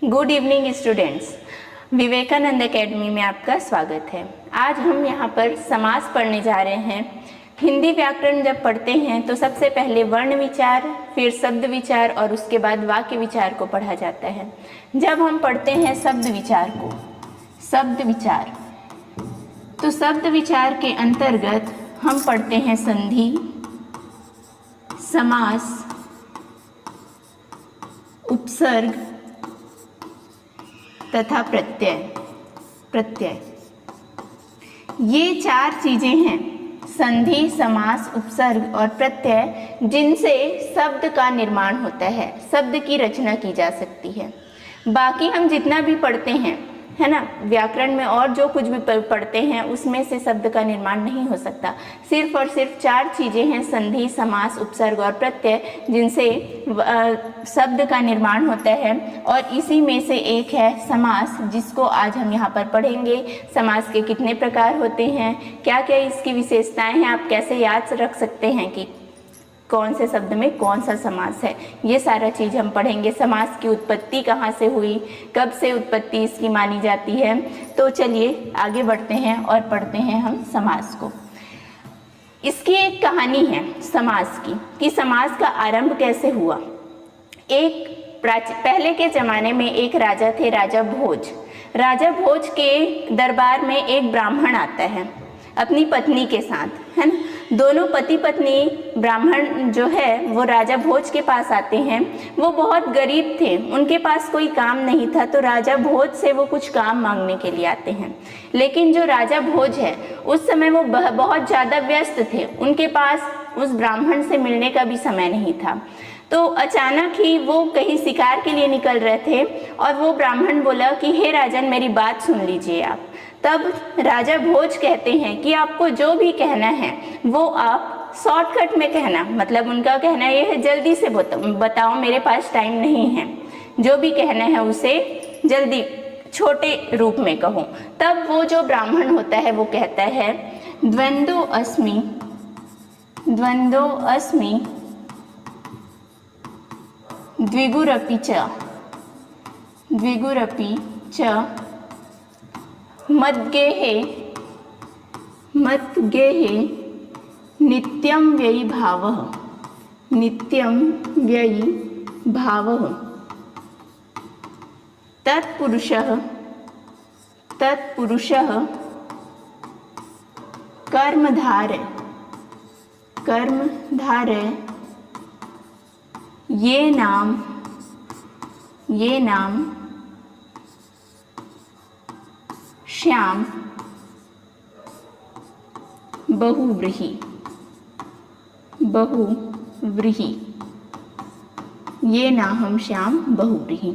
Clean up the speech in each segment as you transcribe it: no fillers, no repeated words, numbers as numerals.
Good evening students, Vivekananda academy में आपका स्वागत है। आज हम यहाँ पर समास पढ़ने जा रहे हैं। हिंदी व्याकरण जब पढ़ते हैं तो सबसे पहले वर्ण विचार, फिर शब्द विचार और उसके बाद वाक्य विचार को पढ़ा जाता है। जब हम पढ़ते हैं शब्द विचार को, शब्द विचार, तो शब्द विचार के अंतर्गत हम पढ़ते हैं संधि, समास, उपसर्ग तथा प्रत्यय। ये चार चीजें हैं, संधि, समास, उपसर्ग और प्रत्यय, जिनसे शब्द का निर्माण होता है, शब्द की रचना की जा सकती है। बाकी हम जितना भी पढ़ते हैं, है ना, व्याकरण में और जो कुछ भी पढ़ते हैं उसमें से शब्द का निर्माण नहीं हो सकता। सिर्फ और सिर्फ चार चीजें हैं, संधि, समास, उपसर्ग और प्रत्यय, जिनसे शब्द का निर्माण होता है। और इसी में से एक है समास, जिसको आज हम यहाँ पर पढ़ेंगे। समास के कितने प्रकार होते हैं, क्या क्या इसकी विशेषताएं हैं, आप कैसे याद रख सकते हैं कि कौन से शब्द में कौन सा समास है, ये सारा चीज़ हम पढ़ेंगे। समास की उत्पत्ति कहाँ से हुई, कब से उत्पत्ति इसकी मानी जाती है। तो चलिए आगे बढ़ते हैं और पढ़ते हैं हम समास को। इसकी एक कहानी है समास की, कि समास का आरंभ कैसे हुआ। पहले के ज़माने में एक राजा थे, राजा भोज। राजा भोज के दरबार में एक ब्राह्मण आता है अपनी पत्नी के साथ, है ना। दोनों पति पत्नी ब्राह्मण जो है वो राजा भोज के पास आते हैं। वो बहुत गरीब थे, उनके पास कोई काम नहीं था, तो राजा भोज से वो कुछ काम मांगने के लिए आते हैं। लेकिन जो राजा भोज है उस समय वो बहुत ज़्यादा व्यस्त थे, उनके पास उस ब्राह्मण से मिलने का भी समय नहीं था। तो अचानक ही वो कहीं शिकार के लिए निकल रहे थे और वो ब्राह्मण बोला कि हे राजन, मेरी बात सुन लीजिए आप। तब राजा भोज कहते हैं कि आपको जो भी कहना है वो आप शॉर्टकट में कहना, मतलब उनका कहना ये है जल्दी से बताओ, मेरे पास टाइम नहीं है, जो भी कहना है उसे जल्दी छोटे रूप में कहो। तब वो जो ब्राह्मण होता है वो कहता है द्वंद्वो अस्मि द्विगुरपि च मद्गेहे नित्यं व्ययी भावः तत्पुरुषः कर्मधारय ये नाम श्याम बहुव्रीहि। ये नाहम श्याम बहुव्रीहि।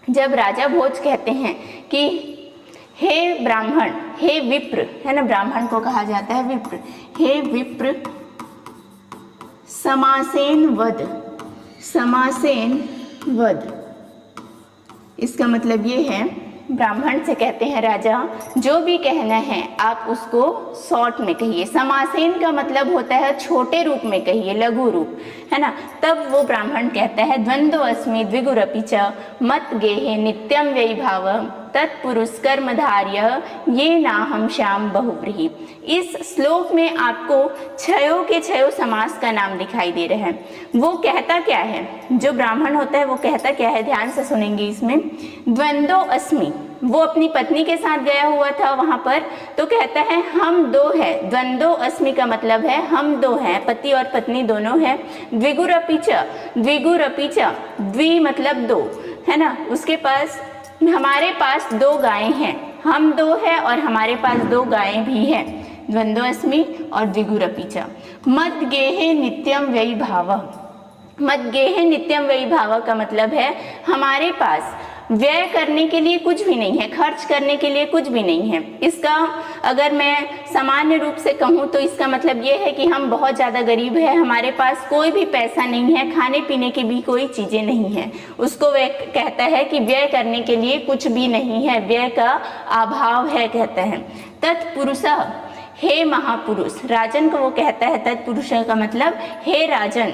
जब राजा भोज कहते हैं कि हे ब्राह्मण, हे विप्र, है ना, ब्राह्मण को कहा जाता है विप्र, हे विप्र समासेन वद। इसका मतलब ये है, ब्राह्मण से कहते हैं राजा, जो भी कहना है आप उसको शॉर्ट में कहिए। समासेन का मतलब होता है छोटे रूप में कहिए, लघु रूप, है ना। तब वो ब्राह्मण कहता है द्वंद्वो अस्मि द्विगुरपि च मत गेहे नित्यम व्ययी भाव तत्पुरुष कर्मधार्य ये नाहम श्याम बहुव्रीहि। इस श्लोक में आपको छयों के छयों समास का नाम दिखाई दे रहे हैं। वो कहता क्या है, जो ब्राह्मण होता है वो कहता क्या है, ध्यान से सुनेंगे इसमें। द्वंद्वो अस्मि, वो अपनी पत्नी के साथ गया हुआ था वहां पर, तो कहता है हम दो है। द्वंद्वो अस्मि का मतलब है हम दो हैं, पति और पत्नी दोनों हैं। द्विगुरपि च, द्वि मतलब दो, है ना। उसके पास, हमारे पास दो गायें हैं, हम दो है और हमारे पास दो गायें भी हैं। द्वंद्वो अस्मि और द्विगुरपि च। मद्गेहे नित्यम व्ययी भावः। मद्गेहे नित्यम व्ययी भावः का मतलब है हमारे पास व्यय करने के लिए कुछ भी नहीं है, खर्च करने के लिए कुछ भी नहीं है। इसका अगर मैं सामान्य रूप से कहूँ तो इसका मतलब ये है कि हम बहुत ज़्यादा गरीब हैं, हमारे पास कोई भी पैसा नहीं है, खाने पीने की भी कोई चीज़ें नहीं हैं। उसको वह कहता है कि व्यय करने के लिए कुछ भी नहीं है, व्यय का अभाव है, कहता है। तत्पुरुषः, हे महापुरुष, राजन को वो कहता है तत्पुरुष का मतलब हे राजन,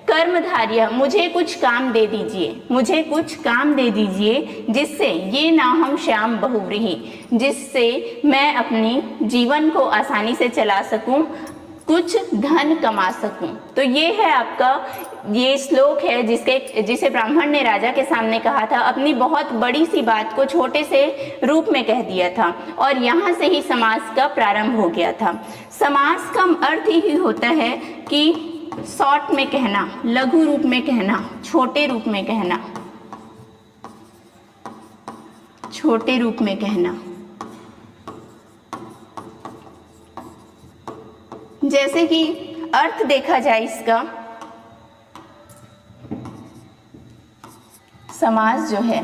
कर्मधारय, मुझे कुछ काम दे दीजिए, मुझे कुछ काम दे दीजिए जिससे ये ना हम श्याम बहुव्रीहि, जिससे मैं अपनी जीवन को आसानी से चला सकूं, कुछ धन कमा सकूं। तो ये है आपका ये श्लोक है जिसे ब्राह्मण ने राजा के सामने कहा था, अपनी बहुत बड़ी सी बात को छोटे से रूप में कह दिया था और यहाँ से ही समास का प्रारंभ हो गया था। समास का अर्थ ही होता है कि शॉर्ट में कहना, लघु रूप में कहना, छोटे रूप में कहना, छोटे रूप में कहना। जैसे कि अर्थ देखा जाए इसका, समास जो है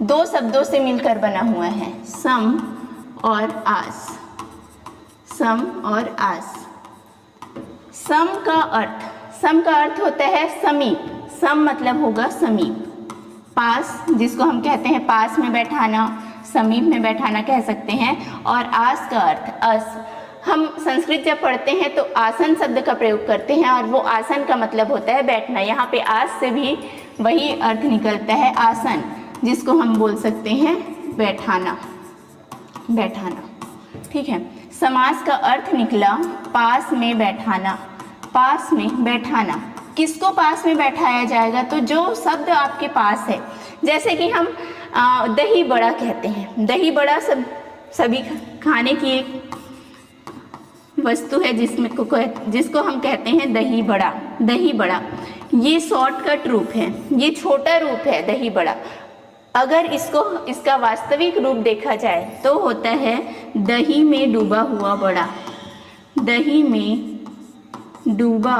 दो शब्दों से मिलकर बना हुआ है, सम और आस, सम और आस। सम का अर्थ होता है समीप, सम मतलब होगा समीप, पास जिसको हम कहते हैं पास में बैठाना, समीप में बैठाना कह सकते हैं। और आस का अर्थ अस, हम संस्कृत जब पढ़ते हैं तो आसन शब्द का प्रयोग करते हैं और वो आसन का मतलब होता है बैठना। यहाँ पे आस से भी वही अर्थ निकलता है आसन, जिसको हम बोल सकते हैं बैठाना, बैठाना। ठीक है, समास का अर्थ निकला पास में बैठाना, पास में बैठाना। किसको पास में बैठाया जाएगा? तो जो शब्द आपके पास है, जैसे कि हम दही बड़ा कहते हैं, दही बड़ा सभी खाने की एक वस्तु है जिसको हम कहते हैं दही बड़ा, दही बड़ा। ये शॉर्टकट रूप है, ये छोटा रूप है दही बड़ा। अगर इसका वास्तविक रूप देखा जाए तो होता है दही में डूबा हुआ बड़ा, दही में डूबा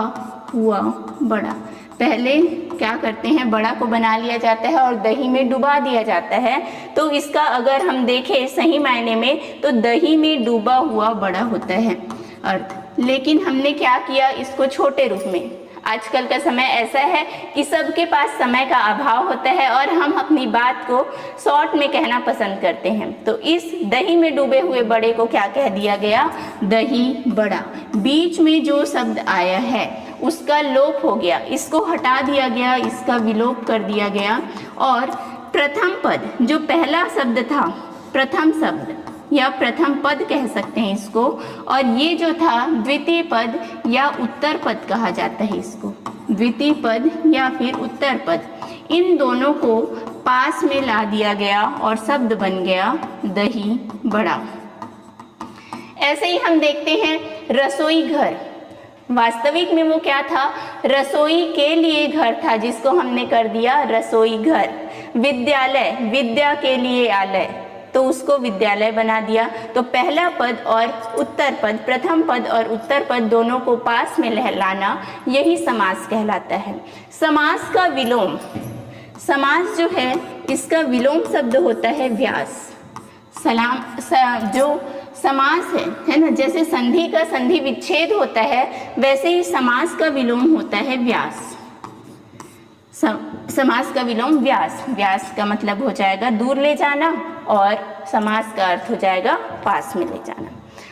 हुआ बड़ा। पहले क्या करते हैं, बड़ा को बना लिया जाता है और दही में डुबा दिया जाता है। तो इसका अगर हम देखें सही मायने में तो दही में डूबा हुआ बड़ा होता है अर्थ। लेकिन हमने क्या किया, इसको छोटे रूप में। आजकल का समय ऐसा है कि सबके पास समय का अभाव होता है और हम अपनी बात को शॉर्ट में कहना पसंद करते हैं। तो इस दही में डूबे हुए बड़े को क्या कह दिया गया, दही बड़ा। बीच में जो शब्द आया है उसका लोप हो गया, इसको हटा दिया गया, इसका विलोप कर दिया गया। और प्रथम पद, जो पहला शब्द था, प्रथम शब्द या प्रथम पद कह सकते हैं इसको, और ये जो था द्वितीय पद या उत्तर पद कहा जाता है इसको, द्वितीय पद या फिर उत्तर पद। इन दोनों को पास में ला दिया गया और शब्द बन गया दही बड़ा। ऐसे ही हम देखते हैं रसोई घर, वास्तविक में वो क्या था, रसोई के लिए घर था जिसको हमने कर दिया रसोई घर। विद्यालय, विद्या के लिए आलय, तो उसको विद्यालय बना दिया। तो पहला पद और उत्तर पद, प्रथम पद और उत्तर पद दोनों को पास में लाना, यही समास कहलाता है। समास का विलोम, समास जो है इसका विलोम शब्द होता है व्यास। जो समास है ना, जैसे संधि का संधि विच्छेद होता है वैसे ही समास का विलोम होता है व्यास। समास का विलोम व्यास, व्यास का मतलब हो जाएगा दूर ले जाना और समास का अर्थ हो जाएगा पास में ले जाना।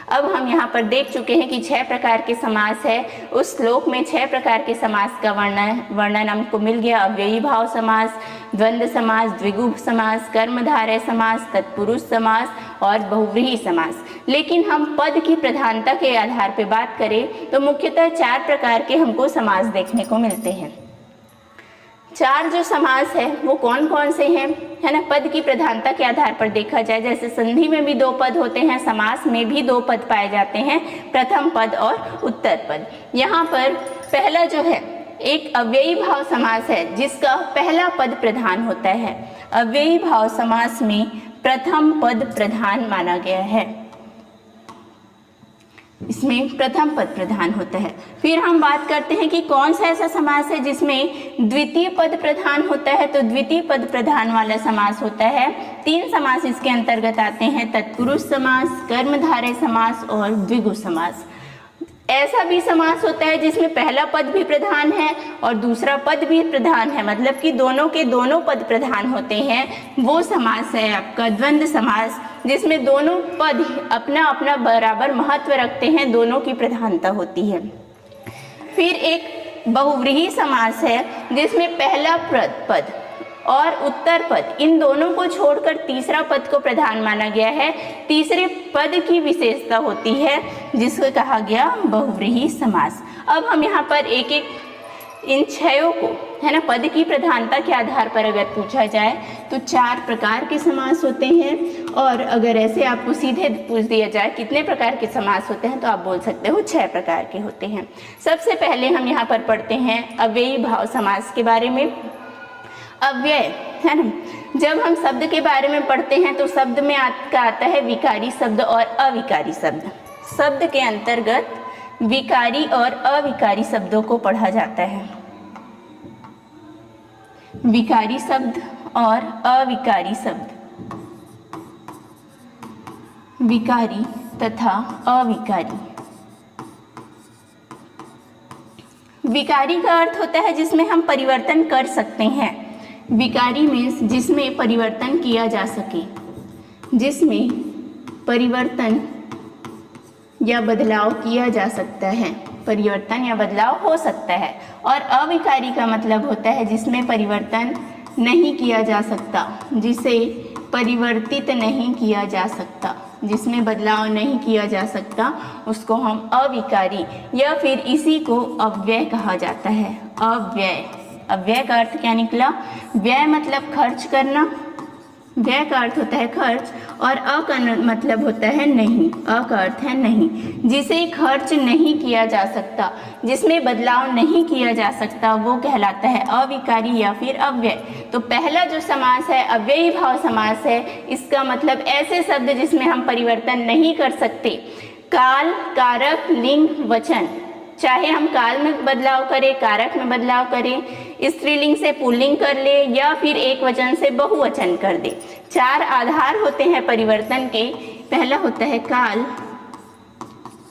अब हम यहाँ पर देख चुके हैं कि 6 प्रकार के समास है। उस श्लोक में 6 प्रकार के समास का वर्णन हमको मिल गया। अव्ययी भाव समास, द्वंद्व समास, द्विगु समास, कर्मधारय समास, तत्पुरुष समास और बहुव्रीहि समास। लेकिन हम पद की प्रधानता के आधार पर बात करें तो मुख्यतः 4 प्रकार के हमको समास देखने को मिलते हैं। 4 जो समास है वो कौन कौन से हैं, है ना, पद की प्रधानता के आधार पर देखा जाए, जैसे संधि में भी 2 पद होते हैं, समास में भी 2 पद पाए जाते हैं, प्रथम पद और उत्तर पद। यहाँ पर पहला जो है एक अव्ययी भाव समास है जिसका पहला पद प्रधान होता है। अव्ययी भाव समास में प्रथम पद प्रधान माना गया है, इसमें प्रथम पद प्रधान होता है। फिर हम बात करते हैं कि कौन सा ऐसा समास है जिसमें द्वितीय पद प्रधान होता है। तो द्वितीय पद प्रधान वाला समास होता है, 3 समास इसके अंतर्गत आते हैं, तत्पुरुष समास, कर्मधारय समास और द्विगु समास। ऐसा भी समास होता है जिसमें पहला पद भी प्रधान है और दूसरा पद भी प्रधान है, मतलब कि दोनों के दोनों पद प्रधान होते हैं। वो समास है आपका द्वंद्व समास, जिसमें दोनों पद अपना अपना बराबर महत्व रखते हैं, दोनों की प्रधानता होती है। फिर एक बहुव्रीहि समास है जिसमें पहला पद और उत्तर पद इन दोनों को छोड़कर तीसरा पद को प्रधान माना गया है। तीसरे पद की विशेषता होती है जिसको कहा गया बहुव्रीहि समास। अब हम यहाँ पर एक एक इन छयों को, है ना, पद की प्रधानता के आधार पर अगर पूछा जाए तो 4 प्रकार के समास होते हैं, और अगर ऐसे आपको सीधे पूछ दिया जाए कितने प्रकार के समास होते हैं तो आप बोल सकते हो 6 प्रकार के होते हैं। सबसे पहले हम यहाँ पर पढ़ते हैं अव्ययी भाव समास के बारे में। अव्यय, है ना, जब हम शब्द के बारे में पढ़ते हैं तो शब्द में आता है विकारी शब्द और अविकारी शब्द। शब्द के अंतर्गत विकारी और अविकारी शब्दों को पढ़ा जाता है। विकारी शब्द और अविकारी शब्द, विकारी तथा अविकारी। विकारी का अर्थ होता है जिसमें हम परिवर्तन कर सकते हैं। विकारी मीन्स जिसमें परिवर्तन किया जा सके, जिसमें परिवर्तन या बदलाव किया जा सकता है, परिवर्तन या बदलाव हो सकता है। और अविकारी का मतलब होता है जिसमें परिवर्तन नहीं किया जा सकता, जिसे परिवर्तित नहीं किया जा सकता, जिसमें बदलाव नहीं किया जा सकता, उसको हम अविकारी या फिर इसी को अव्यय कहा जाता है। अव्यय, अव्यय का अर्थ क्या निकला? व्यय मतलब खर्च करना, व्यय का अर्थ होता है खर्च, और अ का मतलब होता है नहीं। अ का अर्थ है नहीं, जिसे खर्च नहीं किया जा सकता, जिसमें बदलाव नहीं किया जा सकता, वो कहलाता है अविकारी या फिर अव्यय। तो पहला जो समास है अव्ययी भाव समास है, इसका मतलब ऐसे शब्द जिसमें हम परिवर्तन नहीं कर सकते। काल, कारक, लिंग, वचन, चाहे हम काल में बदलाव करें, कारक में बदलाव करें, स्त्रीलिंग से पुल्लिंग कर ले या फिर एक वचन से बहुवचन कर दे। 4 आधार होते हैं परिवर्तन के। पहला होता है काल,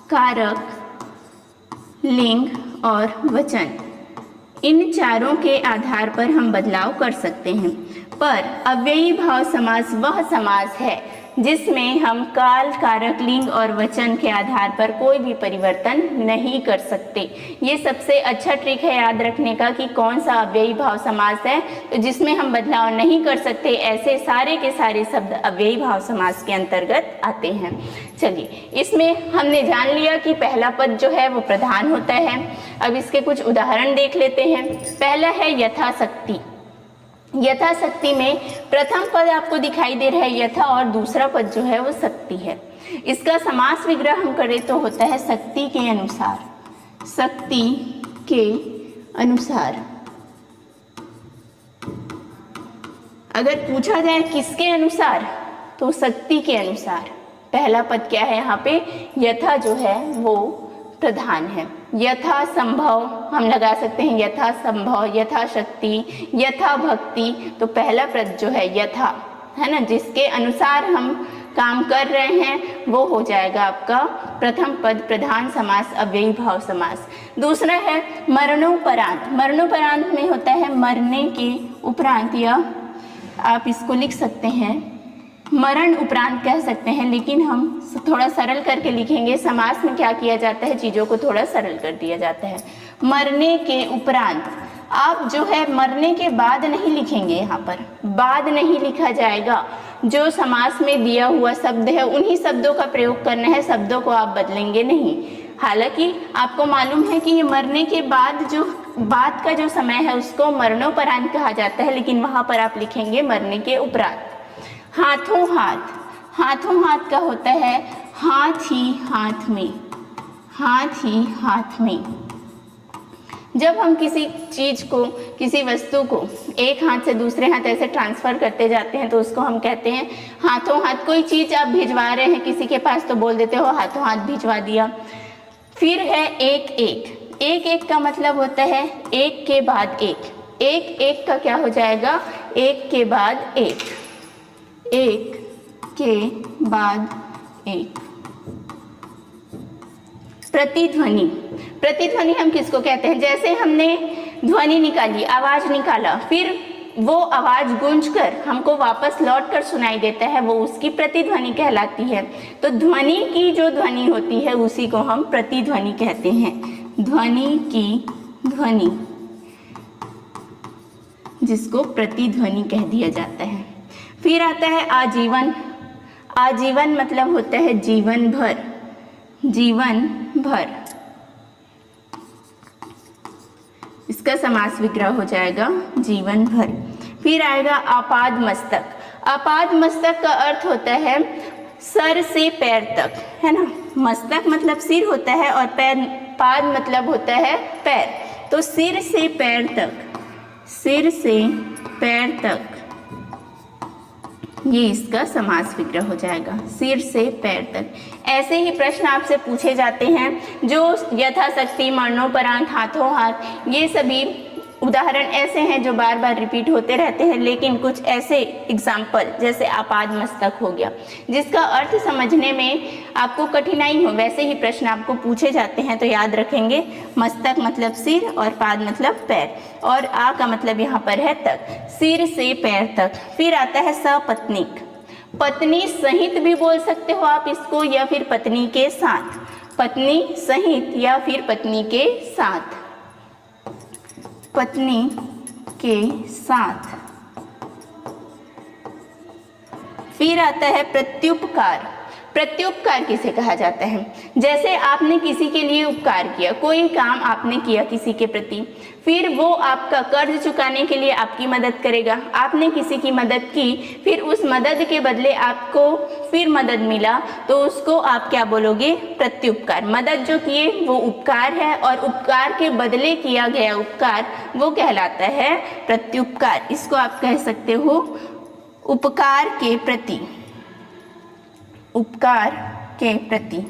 कारक, लिंग और वचन। इन चारों के आधार पर हम बदलाव कर सकते हैं। पर अव्ययी भाव समास वह समास है जिसमें हम काल, कारक, लिंग और वचन के आधार पर कोई भी परिवर्तन नहीं कर सकते। ये सबसे अच्छा ट्रिक है याद रखने का कि कौन सा अव्ययी भाव समास है। तो जिसमें हम बदलाव नहीं कर सकते, ऐसे सारे के सारे शब्द अव्ययी भाव समास के अंतर्गत आते हैं। चलिए, इसमें हमने जान लिया कि पहला पद जो है वो प्रधान होता है। अब इसके कुछ उदाहरण देख लेते हैं। पहला है यथाशक्ति। यथाशक्ति में प्रथम पद आपको दिखाई दे रहा है यथा, और दूसरा पद जो है वो शक्ति है। इसका समास विग्रह हम करें तो होता है शक्ति के अनुसार। शक्ति के अनुसार। अगर पूछा जाए किसके अनुसार, तो शक्ति के अनुसार। पहला पद क्या है यहाँ पे? यथा जो है वो प्रधान है। यथा संभव हम लगा सकते हैं, यथा संभव, यथा शक्ति, यथा भक्ति। तो पहला पद जो है यथा, है ना, जिसके अनुसार हम काम कर रहे हैं वो हो जाएगा आपका प्रथम पद प्रधान समास, अव्ययी भाव समास। दूसरा है मरणोपरांत। मरणोपरांत में होता है मरने के उपरांत, या आप इसको लिख सकते हैं मरण उपरांत कह सकते हैं, लेकिन हम थोड़ा सरल करके लिखेंगे। समास में क्या किया जाता है, चीज़ों को थोड़ा सरल कर दिया जाता है। मरने के उपरांत, आप जो है मरने के बाद नहीं लिखेंगे, यहाँ पर बाद नहीं लिखा जाएगा। जो समास में दिया हुआ शब्द है उन्हीं शब्दों का प्रयोग करना है, शब्दों को आप बदलेंगे नहीं। हालांकि आपको मालूम है कि ये मरने के बाद जो बाद का जो समय है उसको मरणोपरांत कहा जाता है, लेकिन वहाँ पर आप लिखेंगे मरने के उपरांत। हाथों हाथ, हाथों हाथ का होता है हाथ ही हाथ में, हाथ ही हाथ में। जब हम किसी चीज़ को, किसी वस्तु को एक हाथ से दूसरे हाथ ऐसे ट्रांसफ़र करते जाते हैं तो उसको हम कहते हैं हाथों हाथ। कोई चीज़ आप भिजवा रहे हैं किसी के पास तो बोल देते हो हाथों हाथ भिजवा दिया। फिर है एक एक। एक एक का मतलब होता है एक के बाद एक। एक एक का क्या हो जाएगा? एक के बाद एक, एक के बाद एक। प्रतिध्वनि। प्रतिध्वनि हम किसको कहते हैं? जैसे हमने ध्वनि निकाली, आवाज निकाला, फिर वो आवाज गूंजकर हमको वापस लौट कर सुनाई देता है, वो उसकी प्रतिध्वनि कहलाती है। तो ध्वनि की जो ध्वनि होती है उसी को हम प्रतिध्वनि कहते हैं। ध्वनि की ध्वनि, जिसको प्रतिध्वनि कह दिया जाता है। फिर आता है आजीवन। आजीवन मतलब होता है जीवन भर, जीवन भर। इसका समास विग्रह हो जाएगा जीवन भर। फिर आएगा आपाद मस्तक। आपाद मस्तक का अर्थ होता है सर से पैर तक, है ना। मस्तक मतलब सिर होता है और पैर, पाद मतलब होता है पैर। तो सिर से पैर तक, सिर से पैर तक, ये इसका समास विग्रह हो जाएगा, सिर से पैर तक। ऐसे ही प्रश्न आपसे पूछे जाते हैं जो यथाशक्ति, मरणोपरांत, हाथों हाथ, ये सभी उदाहरण ऐसे हैं जो बार बार रिपीट होते रहते हैं। लेकिन कुछ ऐसे एग्जाम्पल जैसे आपाद मस्तक हो गया, जिसका अर्थ समझने में आपको कठिनाई हो, वैसे ही प्रश्न आपको पूछे जाते हैं। तो याद रखेंगे, मस्तक मतलब सिर और पाद मतलब पैर, और आ का मतलब यहाँ पर है तक, सिर से पैर तक। फिर आता है सपत्नीक। पत्नी सहित भी बोल सकते हो आप इसको, या फिर पत्नी के साथ, पत्नी सहित या फिर पत्नी के साथ, पत्नी के साथ। फिर आता है प्रत्युपकार। प्रत्युपकार किसे कहा जाता है? जैसे आपने किसी के लिए उपकार किया, कोई काम आपने किया किसी के प्रति, फिर वो आपका कर्ज चुकाने के लिए आपकी मदद करेगा। आपने किसी की मदद की, फिर उस मदद के बदले आपको फिर मदद मिला, तो उसको आप क्या बोलोगे? प्रत्युपकार। मदद जो किए वो उपकार है, और उपकार के बदले किया गया उपकार वो कहलाता है प्रत्युपकार। इसको आप कह सकते हो उपकार के प्रति, उपकार के प्रति,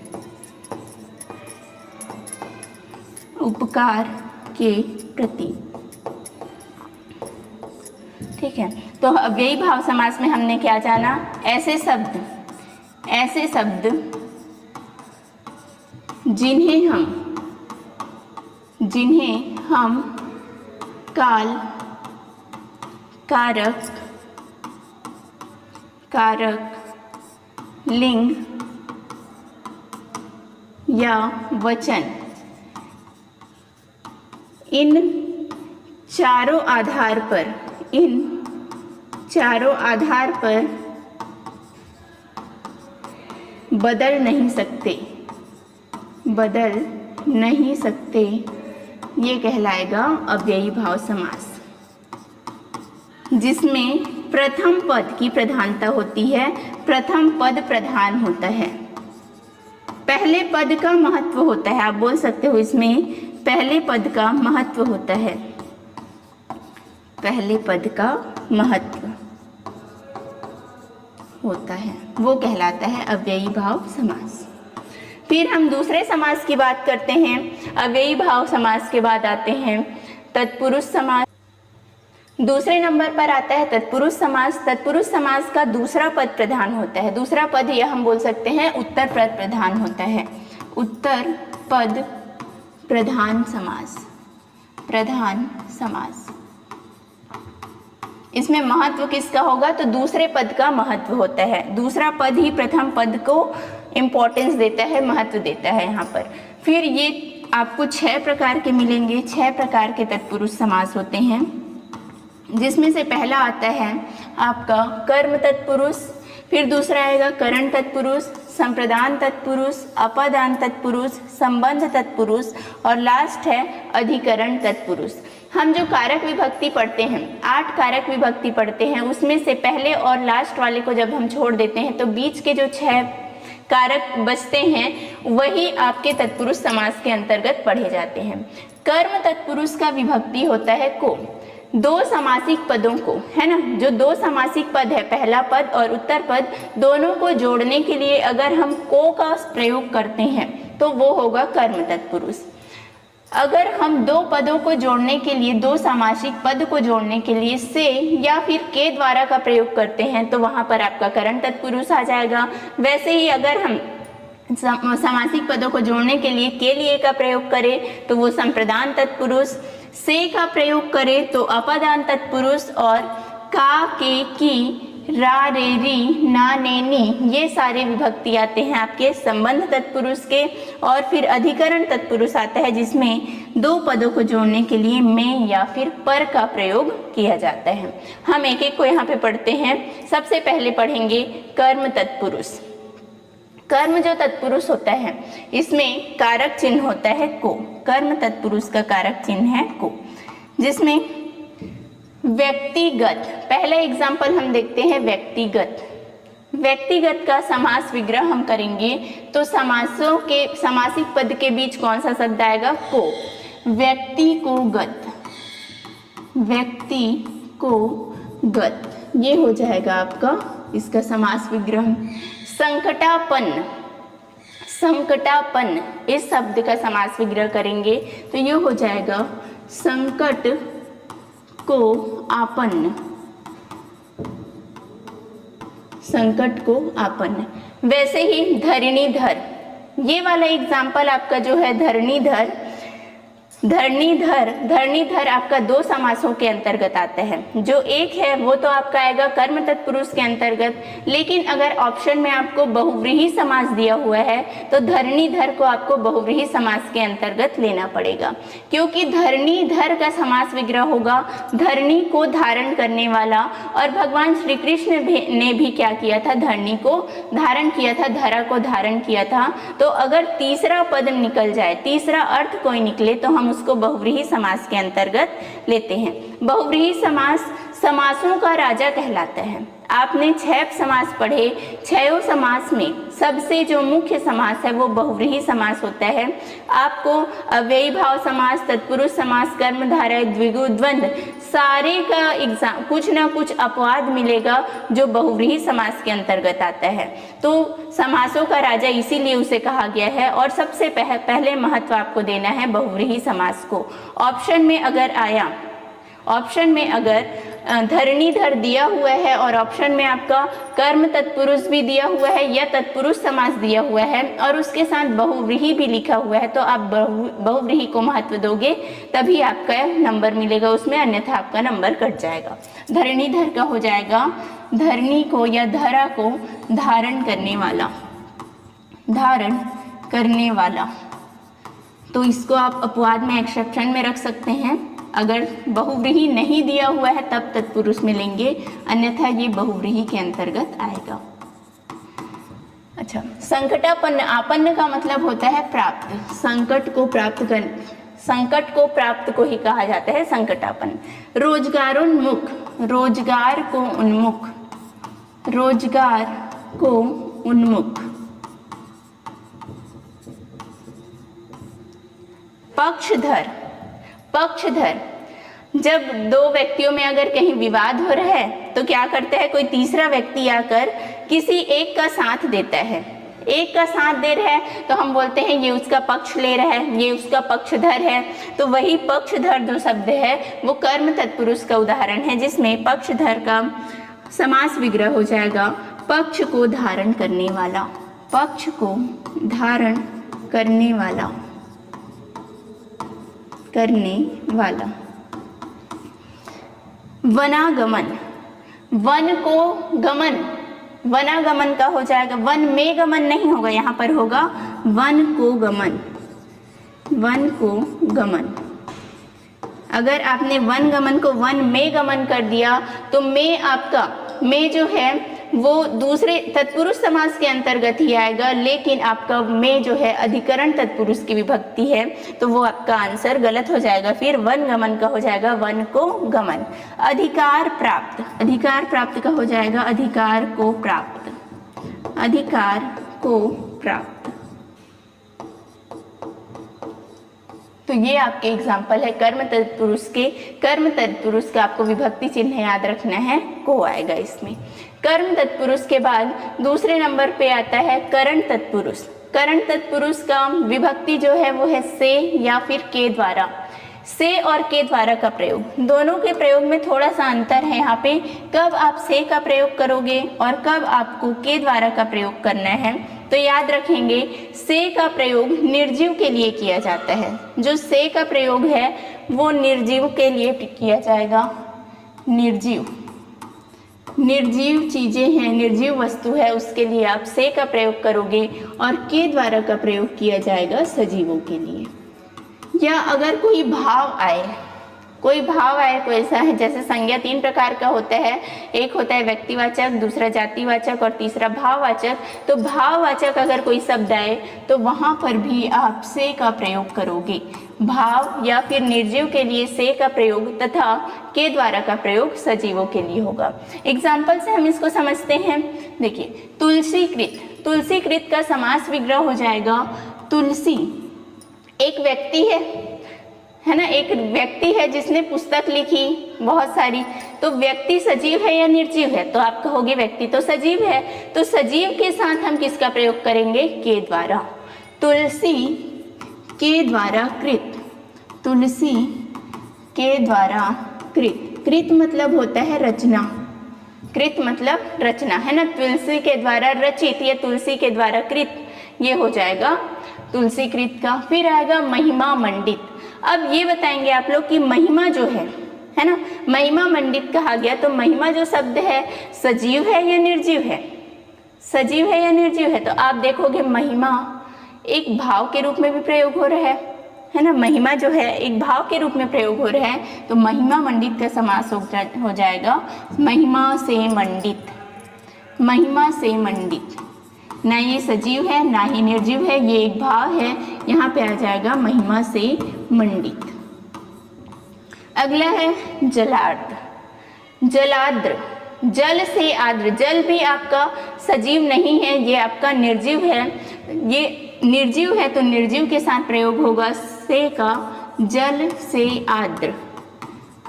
उपकार के प्रति। ठीक है, तो अव्ययी भाव समास में हमने क्या जाना? ऐसे शब्द जिन्हें हम काल, कारक, लिंग या वचन, इन चारों आधार पर बदल नहीं सकते, ये कहलाएगा अव्ययी भाव समास, जिसमें प्रथम पद की प्रधानता होती है, प्रथम पद प्रधान होता है, पहले पद का महत्व होता है। आप बोल सकते हो इसमें पहले पद का महत्व होता है, पहले पद का महत्व होता है, वो कहलाता है अव्ययी भाव समास। फिर हम दूसरे समास की बात करते हैं। अव्ययी भाव समास के बाद आते हैं तत्पुरुष समास। दूसरे नंबर पर आता है तत्पुरुष समास। तत्पुरुष समास का दूसरा पद प्रधान होता है। दूसरा पद यह हम बोल सकते हैं उत्तर पद प्रधान होता है, उत्तर पद प्रधान समास, प्रधान समास। इसमें महत्व किसका होगा? तो दूसरे पद का महत्व होता है। दूसरा पद ही प्रथम पद को इम्पोर्टेंस देता है, महत्व देता है यहाँ पर। फिर ये आपको 6 प्रकार के मिलेंगे। 6 प्रकार के तत्पुरुष समास होते हैं, जिसमें से पहला आता है आपका कर्म तत्पुरुष, फिर दूसरा आएगा करण तत्पुरुष, संप्रदान तत्पुरुष, अपदान तत्पुरुष, संबंध तत्पुरुष, और लास्ट है अधिकरण तत्पुरुष। हम जो कारक विभक्ति पढ़ते हैं, 8 कारक विभक्ति पढ़ते हैं, उसमें से पहले और लास्ट वाले को जब हम छोड़ देते हैं तो बीच के जो 6 कारक बचते हैं वही आपके तत्पुरुष समास के अंतर्गत पढ़े जाते हैं। कर्म तत्पुरुष का विभक्ति होता है को, 2 समासिक पदों को, है ना, जो 2 समासिक पद है, पहला पद और उत्तर पद, दोनों को जोड़ने के लिए अगर हम को का प्रयोग करते हैं तो वो होगा कर्म तत्पुरुष। अगर हम 2 पदों को जोड़ने के लिए, 2 समासिक पद को जोड़ने के लिए से या फिर के द्वारा का प्रयोग करते हैं तो वहां पर आपका करण तत्पुरुष आ जाएगा। वैसे ही अगर हम समासिक पदों को जोड़ने के लिए के लिए का प्रयोग करें तो वो संप्रदान तत्पुरुष, से का प्रयोग करें तो अपदान तत्पुरुष, और का, के, की, रा, रे, री, ना, ने, नी, ये सारे विभक्ति आते हैं आपके संबंध तत्पुरुष के। और फिर अधिकरण तत्पुरुष आता है, जिसमें दो पदों को जोड़ने के लिए में या फिर पर का प्रयोग किया जाता है। हम एक एक को यहाँ पे पढ़ते हैं। सबसे पहले पढ़ेंगे कर्म तत्पुरुष। कर्म जो तत्पुरुष होता है इसमें कारक चिन्ह होता है को। कर्म तत्पुरुष का कारक चिन्ह है को, जिसमें व्यक्तिगत, पहला एग्जाम्पल हम देखते हैं व्यक्तिगत। व्यक्तिगत का समास विग्रह हम करेंगे तो समासों के समासिक पद के बीच कौन सा शब्द आएगा? को। व्यक्ति को गत, व्यक्ति को गत, ये हो जाएगा आपका इसका समास विग्रह। संकटापन्न, संकटापन्न इस शब्द का समास विग्रह करेंगे तो ये हो जाएगा संकट को आपन्न, संकट को आपन्न। वैसे ही धरणीधर, ये वाला एग्जाम्पल आपका जो है धरणीधर, धरणीधर, धरणीधर आपका दो समासों के अंतर्गत आता है। जो एक है वो तो आपका आएगा कर्म तत्पुरुष के अंतर्गत, लेकिन अगर ऑप्शन में आपको बहुव्रीहि समास दिया हुआ है तो धरणीधर को आपको बहुव्रीहि समास के अंतर्गत लेना पड़ेगा, क्योंकि धरणीधर का समास विग्रह होगा धरणी को धारण करने वाला। और भगवान श्री कृष्ण ने भी क्या किया था? धरणी को धारण किया था, धरा को धारण किया था। तो अगर तीसरा पद निकल जाए, तीसरा अर्थ कोई निकले तो हम उसको बहुव्रीहि समास के अंतर्गत लेते हैं। बहुव्रीहि समास समासों का राजा कहलाता है। आपने 6 समास पढ़े, 6 समास में सबसे जो मुख्य समास है वो बहुव्रीहि समास होता है। आपको अव्ययी भाव समास, तत्पुरुष समास, कर्मधारय, द्विगु, द्वंद्व सारे का एग्जाम कुछ ना कुछ अपवाद मिलेगा जो बहुव्रीहि समास के अंतर्गत आता है। तो समासों का राजा इसीलिए उसे कहा गया है और सबसे पहले महत्व आपको देना है बहुव्रीहि समास को। ऑप्शन में अगर आया, ऑप्शन में अगर धरणीधर दिया हुआ है और ऑप्शन में आपका कर्म तत्पुरुष भी दिया हुआ है या तत्पुरुष समास दिया हुआ है और उसके साथ बहुव्रीहि भी लिखा हुआ है, तो आप बहुव्रीहि को महत्व दोगे तभी आपका नंबर मिलेगा उसमें, अन्यथा आपका नंबर कट जाएगा। धरणीधर का हो जाएगा धरणी को या धरा को धारण करने वाला, धारण करने वाला। तो इसको आप अपवाद में एक्सेप्शन में रख सकते हैं। अगर बहुव्रीहि नहीं दिया हुआ है तब तत्पुरुष में लेंगे, अन्यथा ये बहुव्रीहि के अंतर्गत आएगा। अच्छा, संकटापन्न, आपन्न का मतलब होता है प्राप्त, संकट को प्राप्त कर, संकट को प्राप्त को ही कहा जाता है संकटापन्न। रोजगारोन्मुख, रोजगार को उन्मुख, रोजगार को उन्मुख। पक्षधर, पक्षधर, जब दो व्यक्तियों में अगर कहीं विवाद हो रहा है तो क्या करता है, कोई तीसरा व्यक्ति आकर किसी एक का साथ देता है, एक का साथ दे रहा है तो हम बोलते हैं ये उसका पक्ष ले रहा है, ये उसका पक्षधर है। तो वही पक्षधर जो शब्द है वो कर्म तत्पुरुष का उदाहरण है, जिसमें पक्षधर का समास विग्रह हो जाएगा पक्ष को धारण करने वाला, पक्ष को धारण करने वाला, करने वाला। वनागमन, वन को गमन, वनागमन का हो जाएगा, वन में गमन नहीं होगा, यहाँ पर होगा वन को गमन, वन को गमन। अगर आपने वन गमन को वन में गमन कर दिया तो में आपका, में जो है वो दूसरे तत्पुरुष समास के अंतर्गत ही आएगा, लेकिन आपका में जो है अधिकरण तत्पुरुष की विभक्ति है तो वो आपका आंसर गलत हो जाएगा। फिर वन गमन का हो जाएगा वन को गमन। अधिकार प्राप्त, अधिकार प्राप्त का हो जाएगा अधिकार को प्राप्त, अधिकार को प्राप्त। तो ये आपके एग्जाम्पल है कर्म तत्पुरुष के। कर्म तत्पुरुष का आपको विभक्ति चिन्ह याद रखना है, को आएगा इसमें। कर्म तत्पुरुष के बाद दूसरे नंबर पे आता है करण तत्पुरुष। करण तत्पुरुष का विभक्ति जो है वो है से या फिर के द्वारा। से और के द्वारा का प्रयोग, दोनों के प्रयोग में थोड़ा सा अंतर है यहाँ पे। कब आप से का प्रयोग करोगे और कब आपको के द्वारा का प्रयोग करना है, तो याद रखेंगे से का प्रयोग निर्जीव के लिए किया जाता है। जो से का प्रयोग है वो निर्जीव के लिए किया जाएगा। निर्जीव, निर्जीव चीजें हैं, निर्जीव वस्तु है, उसके लिए आप से का प्रयोग करोगे और के द्वारा का प्रयोग किया जाएगा सजीवों के लिए। या अगर कोई भाव आए, कोई भाव आए, कोई ऐसा है, जैसे संज्ञा 3 प्रकार का होता है, एक होता है व्यक्तिवाचक, दूसरा जातिवाचक और तीसरा भाववाचक। तो भाववाचक अगर कोई शब्द आए तो वहाँ पर भी आप से का प्रयोग करोगे। भाव या फिर निर्जीव के लिए से का प्रयोग तथा के द्वारा का प्रयोग सजीवों के लिए होगा। एग्जाम्पल से हम इसको समझते हैं। देखिए, तुलसीकृत, तुलसीकृत का समास विग्रह हो जाएगा तुलसी। एक व्यक्ति है ना, एक व्यक्ति है जिसने पुस्तक लिखी बहुत सारी, तो व्यक्ति सजीव है या निर्जीव है? तो आप कहोगे व्यक्ति तो सजीव है, तो सजीव के साथ हम किसका प्रयोग करेंगे? के द्वारा। तुलसी के द्वारा कृत, तुलसी के द्वारा कृत। कृत मतलब होता है रचना, कृत मतलब रचना, है ना। तुलसी के द्वारा रचित या तुलसी के द्वारा कृत, ये हो जाएगा तुलसी कृत का। फिर आएगा महिमा मंडित। अब ये बताएंगे आप लोग कि महिमा जो है ना, महिमा मंडित कहा गया, तो महिमा जो शब्द है सजीव है या निर्जीव है? सजीव है या निर्जीव है? तो आप देखोगे महिमा एक भाव के रूप में भी प्रयोग हो रहा है ना। महिमा जो है एक भाव के रूप में प्रयोग हो रहा है, तो महिमा मंडित का समास हो जाएगा महिमा से मंडित। महिमा से मंडित, ना ये सजीव है ना ही निर्जीव है, ये एक भाव है, यहाँ पे आ जाएगा महिमा से मंडित। अगला है जलार्द्र। जलाद्र, जल से आर्द्र, जल भी आपका सजीव नहीं है, ये आपका निर्जीव है। ये निर्जीव है तो निर्जीव के साथ प्रयोग होगा से का, जल से आर्द्र।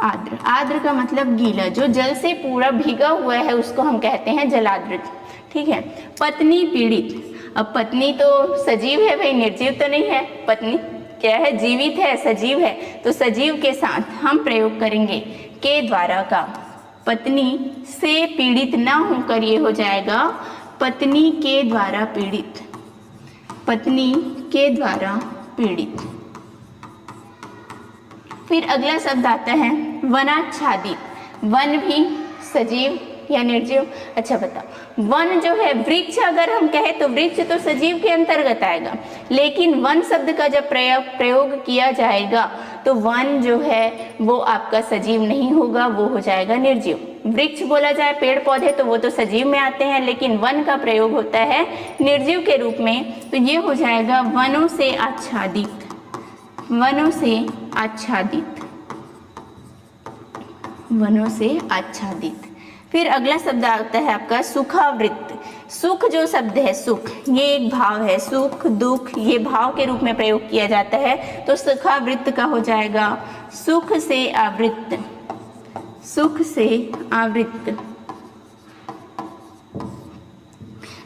आर्द्र, आर्द्र का मतलब गीला, जो जल से पूरा भीगा हुआ है उसको हम कहते हैं जलाद्र। ठीक है। पत्नी पीड़ित, अब पत्नी तो सजीव है भाई, निर्जीव तो नहीं है। पत्नी क्या है? जीवित है, सजीव है, तो सजीव के साथ हम प्रयोग करेंगे के द्वारा का। पत्नी से पीड़ित ना होकर ये हो जाएगा पत्नी के द्वारा पीड़ित, पत्नी के द्वारा पीड़ित। फिर अगला शब्द आता है वनाच्छादित। वन भी सजीव या निर्जीव? अच्छा बताओ, वन जो है, वृक्ष अगर हम कहें तो वृक्ष तो सजीव के अंतर्गत आएगा, लेकिन वन शब्द का जब प्रयोग किया जाएगा तो वन जो है वो आपका सजीव नहीं होगा, वो हो जाएगा निर्जीव। वृक्ष बोला जाए, पेड़ पौधे, तो वो तो सजीव में आते हैं, लेकिन वन का प्रयोग होता है निर्जीव के रूप में, तो ये हो जाएगा वनों से आच्छादित। वनों से आच्छादित, वनों से आच्छादित। फिर अगला शब्द आता है आपका सुखावृत। सुख जो शब्द है, सुख ये एक भाव है, सुख दुख ये भाव के रूप में प्रयोग किया जाता है, तो सुखावृत का हो जाएगा सुख से आवृत। सुख से आवृत।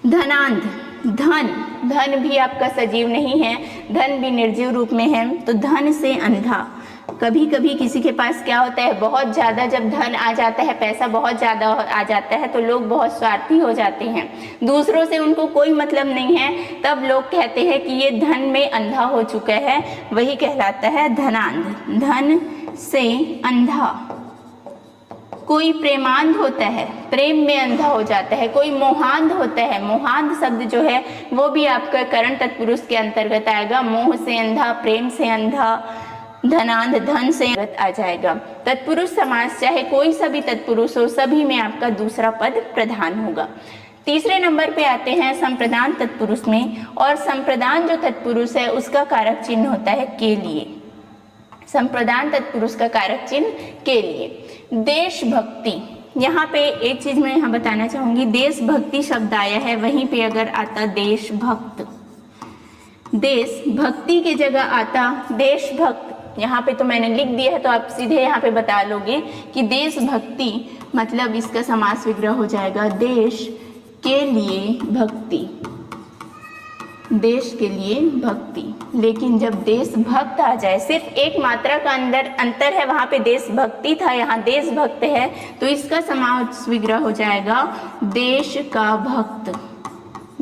धनांध, धन, धन भी आपका सजीव नहीं है, धन भी निर्जीव रूप में है, तो धन से अंधा। कभी कभी किसी के पास क्या होता है, बहुत ज़्यादा जब धन आ जाता है, पैसा बहुत ज़्यादा आ जाता है, तो लोग बहुत स्वार्थी हो जाते हैं, दूसरों से उनको कोई मतलब नहीं है, तब लोग कहते हैं कि ये धन में अंधा हो चुका है, वही कहलाता है धनांध। धन से अंधा। कोई प्रेमांध होता है, प्रेम में अंधा हो जाता है, कोई मोहांध होता है, मोहांध शब्द जो है वो भी आपका करण तत्पुरुष के अंतर्गत आएगा। मोह से अंधा, प्रेम से अंधा, धनांध धन से आ जाएगा। तत्पुरुष समास चाहे कोई सा भी तत्पुरुष हो, सभी में आपका दूसरा पद प्रधान होगा। तीसरे नंबर पे आते हैं संप्रदान तत्पुरुष में, और संप्रदान जो तत्पुरुष है उसका कारक चिन्ह होता है के लिए। संप्रदान तत्पुरुष का कारक चिन्ह के लिए। देशभक्ति, यहाँ पे एक चीज मैं यहाँ बताना चाहूंगी, देशभक्ति शब्द आया है, वहीं पे अगर आता देशभक्त, देशभक्ति की जगह आता देशभक्त, यहाँ पे तो मैंने लिख दिया है, तो आप सीधे यहाँ पे बता लोगे कि देशभक्ति मतलब इसका समास विग्रह हो जाएगा देश के लिए भक्ति। देश के लिए भक्ति। लेकिन जब देशभक्त आ जाए, सिर्फ एक मात्रा का अंतर है, वहाँ पे देशभक्ति था, यहाँ देशभक्त है, तो इसका समास विग्रह हो जाएगा देश का भक्त।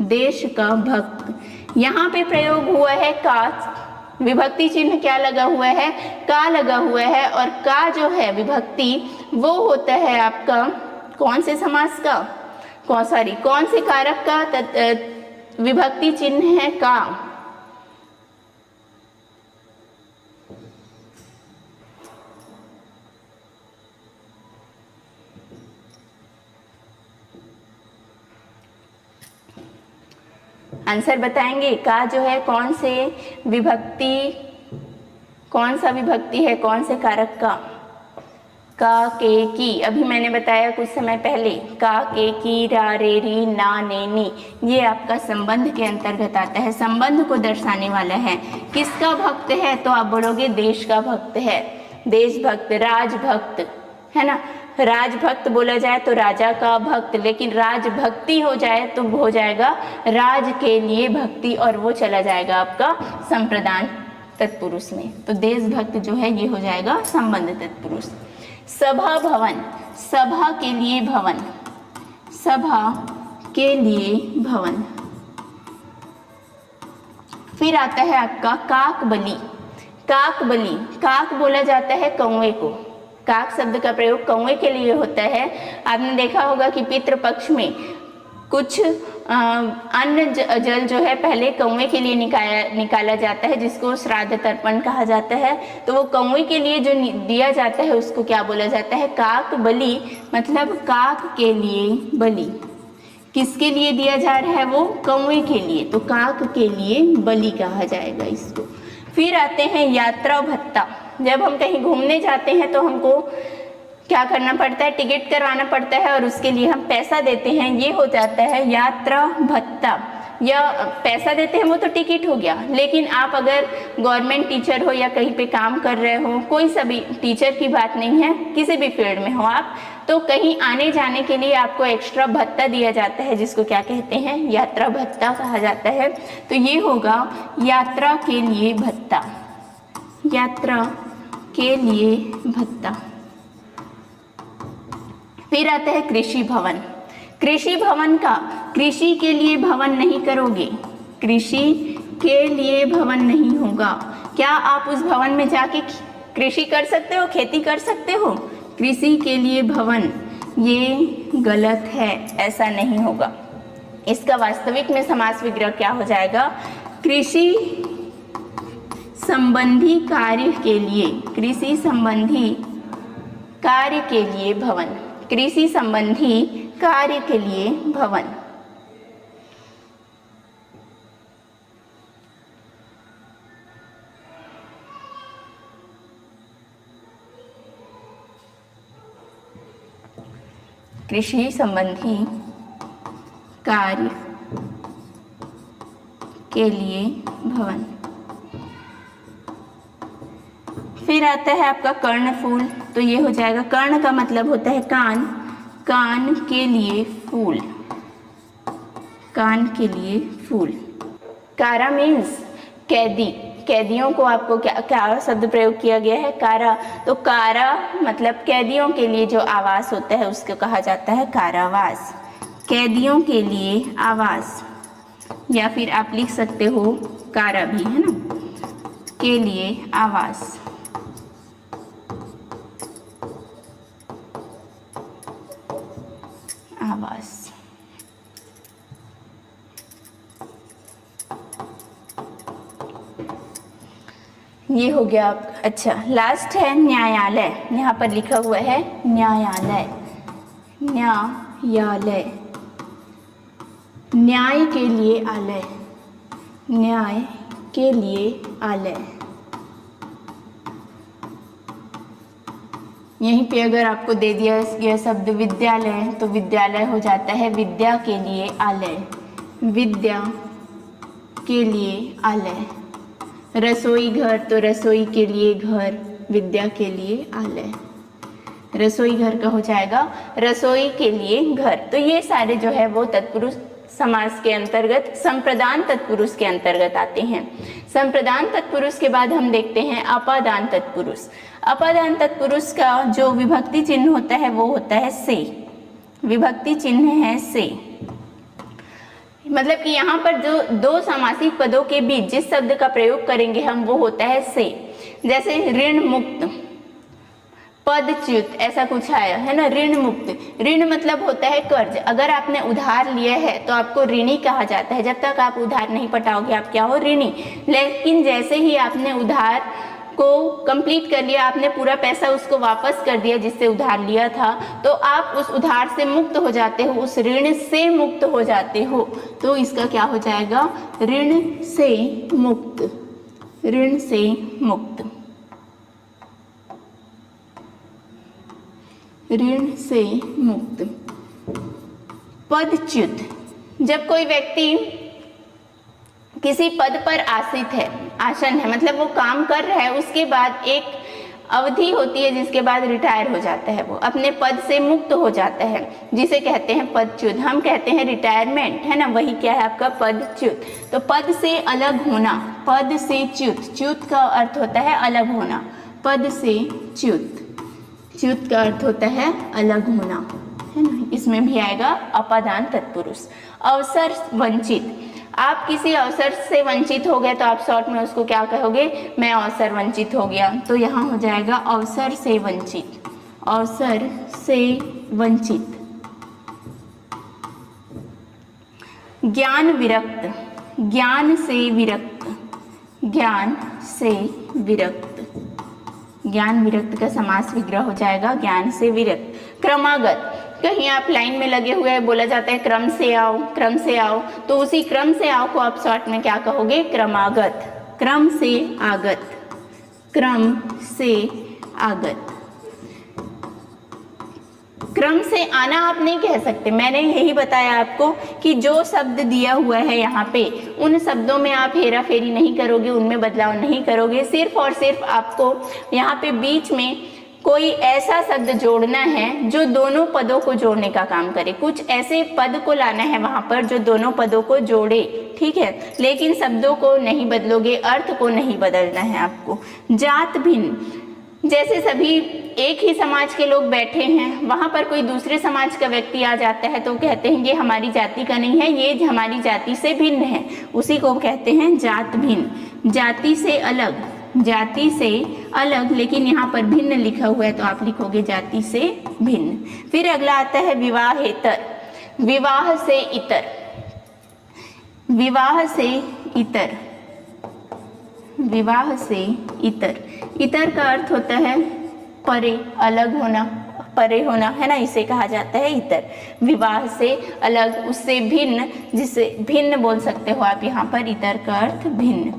देश का भक्त। यहाँ पे प्रयोग हुआ है का, विभक्ति चिन्ह क्या लगा हुआ है, का लगा हुआ है, और का जो है विभक्ति वो होता है आपका कौन से समास का, कौन से कारक का विभक्ति चिन्ह है का। आंसर बताएंगे। का जो है कौन सा विभक्ति है, कौन से कारक का के की। अभी मैंने बताया कुछ समय पहले, का के की रा रे री ना ने नी, ये आपका संबंध के अंतर्गत आता है, संबंध को दर्शाने वाला है। किसका भक्त है, तो आप बोलोगे देश का भक्त है, देशभक्त, राजभक्त, है ना। राजभक्त बोला जाए तो राजा का भक्त, लेकिन राजभक्ति हो जाए तो हो जाएगा राज के लिए भक्ति, और वो चला जाएगा आपका संप्रदान तत्पुरुष में। तो देशभक्त जो है ये हो जाएगा संबंध तत्पुरुष। सभा भवन, सभा के लिए भवन, सभा के लिए भवन। फिर आता है आपका काकबली, काकबली, काक बोला जाता है कौवे को, काक शब्द का प्रयोग कौवे के लिए होता है। आपने देखा होगा कि पितृपक्ष में कुछ अन्न जल जो है पहले कौवे के लिए निकाला जाता है, जिसको श्राद्ध तर्पण कहा जाता है। तो वो कौवे के लिए जो दिया जाता है उसको क्या बोला जाता है, काक बलि, मतलब काक के लिए बलि। किसके लिए दिया जा रहा है, वो कौवे के लिए, तो काक के लिए बलि कहा जाएगा इसको। फिर आते हैं यात्रा भत्ता। जब हम कहीं घूमने जाते हैं तो हमको क्या करना पड़ता है, टिकट करवाना पड़ता है, और उसके लिए हम पैसा देते हैं, ये हो जाता है यात्रा भत्ता। या पैसा देते हैं वो तो टिकट हो गया, लेकिन आप अगर गवर्नमेंट टीचर हो या कहीं पे काम कर रहे हो, कोई सा भी, टीचर की बात नहीं है, किसी भी फील्ड में हो आप, तो कहीं आने जाने के लिए आपको एक्स्ट्रा भत्ता दिया जाता है, जिसको क्या कहते हैं, यात्रा भत्ता कहा जाता है। तो ये होगा यात्रा के लिए भत्ता, यात्रा के लिए भत्ता। फिर आता है कृषि भवन। कृषि भवन का, कृषि के लिए भवन नहीं करोगे, कृषि के लिए भवन नहीं होगा। क्या आप उस भवन में जाके कृषि कर सकते हो, खेती कर सकते हो? कृषि के लिए भवन, ये गलत है, ऐसा नहीं होगा। इसका वास्तविक में समास विग्रह क्या हो जाएगा, कृषि संबंधी कार्य के लिए, कृषि संबंधी कार्य के लिए भवन, कृषि संबंधी कार्य के लिए भवन। कृषि संबंधी कार्य के लिए भवन। फिर आता है आपका कर्णफूल, तो ये हो जाएगा, कर्ण का मतलब होता है कान, कान के लिए फूल, कान के लिए फूल। कारा मीन्स कैदी, कैदियों को आपको क्या शब्द प्रयोग किया गया है, कारा। तो कारा मतलब कैदियों के लिए जो आवास होता है उसको कहा जाता है कारावास, कैदियों के लिए आवास, या फिर आप लिख सकते हो कारा भी, है ना, के लिए आवास। आवास। ये हो गया आपका। अच्छा, लास्ट है न्यायालय। यहाँ पर लिखा हुआ है न्यायालय, न्यायालय, न्याय के लिए आलय, न्याय के लिए आलय। यहीं पे अगर आपको दे दिया गया शब्द विद्यालय, तो विद्यालय हो जाता है विद्या के लिए आलय, विद्या के लिए आलय। रसोई घर, तो रसोई के लिए घर, विद्या के लिए आलय। रसोई घर का हो जाएगा रसोई के लिए घर। तो ये सारे जो है वो तत्पुरुष समास के अंतर्गत, संप्रदान तत्पुरुष के अंतर्गत आते हैं। संप्रदान तत्पुरुष के बाद हम देखते हैं अपादान तत्पुरुष। अपादान तत्पुरुष का जो विभक्ति चिन्ह होता है वो होता है से, विभक्ति चिन्ह है से। मतलब कि यहाँ पर जो दो समासिक पदों के बीच जिस शब्द का प्रयोग करेंगे हम वो होता है से। जैसे ऋण मुक्त, पदच्युत, ऐसा कुछ आया है ना, ऋण मुक्त। ऋण मतलब होता है कर्ज। अगर आपने उधार लिया है तो आपको ऋणी कहा जाता है। जब तक आप उधार नहीं पटाओगे आप क्या हो, ऋणी। लेकिन जैसे ही आपने उधार को कंप्लीट कर लिया, आपने पूरा पैसा उसको वापस कर दिया जिससे उधार लिया था, तो आप उस उधार से मुक्त हो जाते हो, उस ऋण से मुक्त हो जाते हो। तो इसका क्या हो जाएगा, ऋण से मुक्त, ऋण से मुक्त, ऋण से मुक्त। पदच्युत, जब कोई व्यक्ति किसी पद पर आसीन है, आसन है, मतलब वो काम कर रहा है, उसके बाद एक अवधि होती है जिसके बाद रिटायर हो जाता है, वो अपने पद से मुक्त हो जाता है, जिसे कहते हैं पदच्युत। हम कहते हैं रिटायरमेंट, है ना, वही क्या है आपका पदच्युत। तो पद से अलग होना, पद से च्युत, च्युत का अर्थ होता है अलग होना, पद से च्युत, च्युत का अर्थ होता है अलग होना, है ना। इसमें भी आएगा अपादान तत्पुरुष। अवसर वंचित, आप किसी अवसर से वंचित हो गए तो आप शॉर्ट में उसको क्या कहोगे, मैं अवसर वंचित हो गया, तो यहाँ हो जाएगा अवसर से वंचित, अवसर से वंचित। ज्ञान विरक्त, ज्ञान से विरक्त, ज्ञान से विरक्त, ज्ञान विरक्त का समास विग्रह हो जाएगा ज्ञान से विरक्त। क्रमागत, कहीं आप लाइन में लगे हुए हैं, बोला जाता है क्रम से आओ, क्रम से आओ, तो उसी क्रम से आओ को आप शॉर्ट में क्या कहोगे, क्रमागत, क्रम से आगत, क्रम से आगत। क्रम से आना आप नहीं कह सकते, मैंने यही बताया आपको कि जो शब्द दिया हुआ है यहाँ पे, उन शब्दों में आप हेरा फेरी नहीं करोगे, उनमें बदलाव नहीं करोगे, सिर्फ और सिर्फ आपको यहाँ पे बीच में कोई ऐसा शब्द जोड़ना है जो दोनों पदों को जोड़ने का काम करे, कुछ ऐसे पद को लाना है वहां पर जो दोनों पदों को जोड़े, ठीक है, लेकिन शब्दों को नहीं बदलोगे, अर्थ को नहीं बदलना है आपको। जात भिन्न, जैसे सभी एक ही समाज के लोग बैठे हैं, वहां पर कोई दूसरे समाज का व्यक्ति आ जाता है तो कहते हैं ये हमारी जाति का नहीं है, ये हमारी जाति से भिन्न है, उसी को कहते हैं जात भिन्न। जाति से अलग, जाति से अलग, लेकिन यहाँ पर भिन्न लिखा हुआ है तो आप लिखोगे जाति से भिन्न। फिर अगला आता है विवाहेतर, विवाह से इतर, विवाह से इतर, विवाह से इतर। इतर का अर्थ होता है परे, अलग होना, परे होना, है ना, इसे कहा जाता है इतर। विवाह से अलग, उससे भिन्न, जिसे भिन्न बोल सकते हो आप यहाँ पर, इतर का अर्थ भिन्न,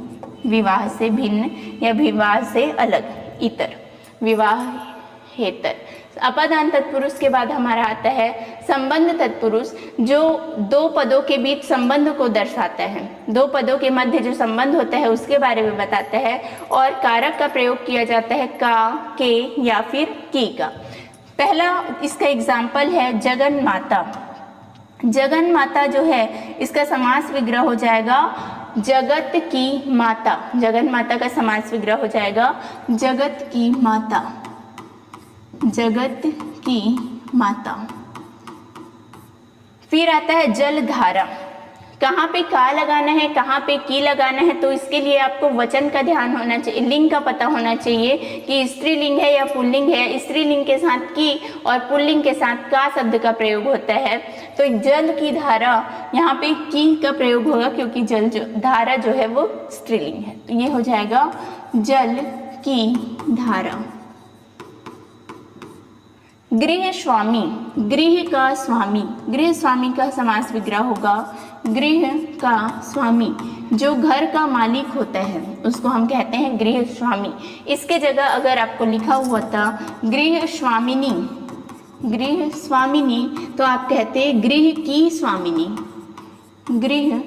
विवाह से भिन्न या विवाह से अलग, इतर, विवाहेतर। अपादान तत्पुरुष के बाद हमारा आता है संबंध तत्पुरुष, जो दो पदों के बीच संबंध को दर्शाता है, दो पदों के मध्य जो संबंध होता है उसके बारे में बताता है, और कारक का प्रयोग किया जाता है का, के या फिर की का। पहला इसका एग्जाम्पल है जगन माता। जगन माता जो है इसका समास विग्रह हो जाएगा जगत की माता, जगन माता का समास विग्रह हो जाएगा जगत की माता, जगत की माता। फिर आता है जलधारा, कहाँ पे का लगाना है, कहाँ पे की लगाना है, तो इसके लिए आपको वचन का ध्यान होना चाहिए, लिंग का पता होना चाहिए कि स्त्रीलिंग है या पुल्लिंग है। स्त्रीलिंग के साथ की और पुल्लिंग के साथ का शब्द का प्रयोग होता है, तो जल की धारा यहाँ पे की का प्रयोग होगा क्योंकि जल जो धारा जो है वो स्त्रीलिंग है, तो ये हो जाएगा जल की धारा। गृह स्वामी, गृह का स्वामी, गृह स्वामी का समास विग्रह होगा गृह का स्वामी, जो घर का मालिक होता है उसको हम कहते हैं गृह स्वामी। इसके जगह अगर आपको लिखा हुआ था गृह स्वामिनी, गृह स्वामिनी, तो आप कहते हैं गृह की स्वामिनी, गृह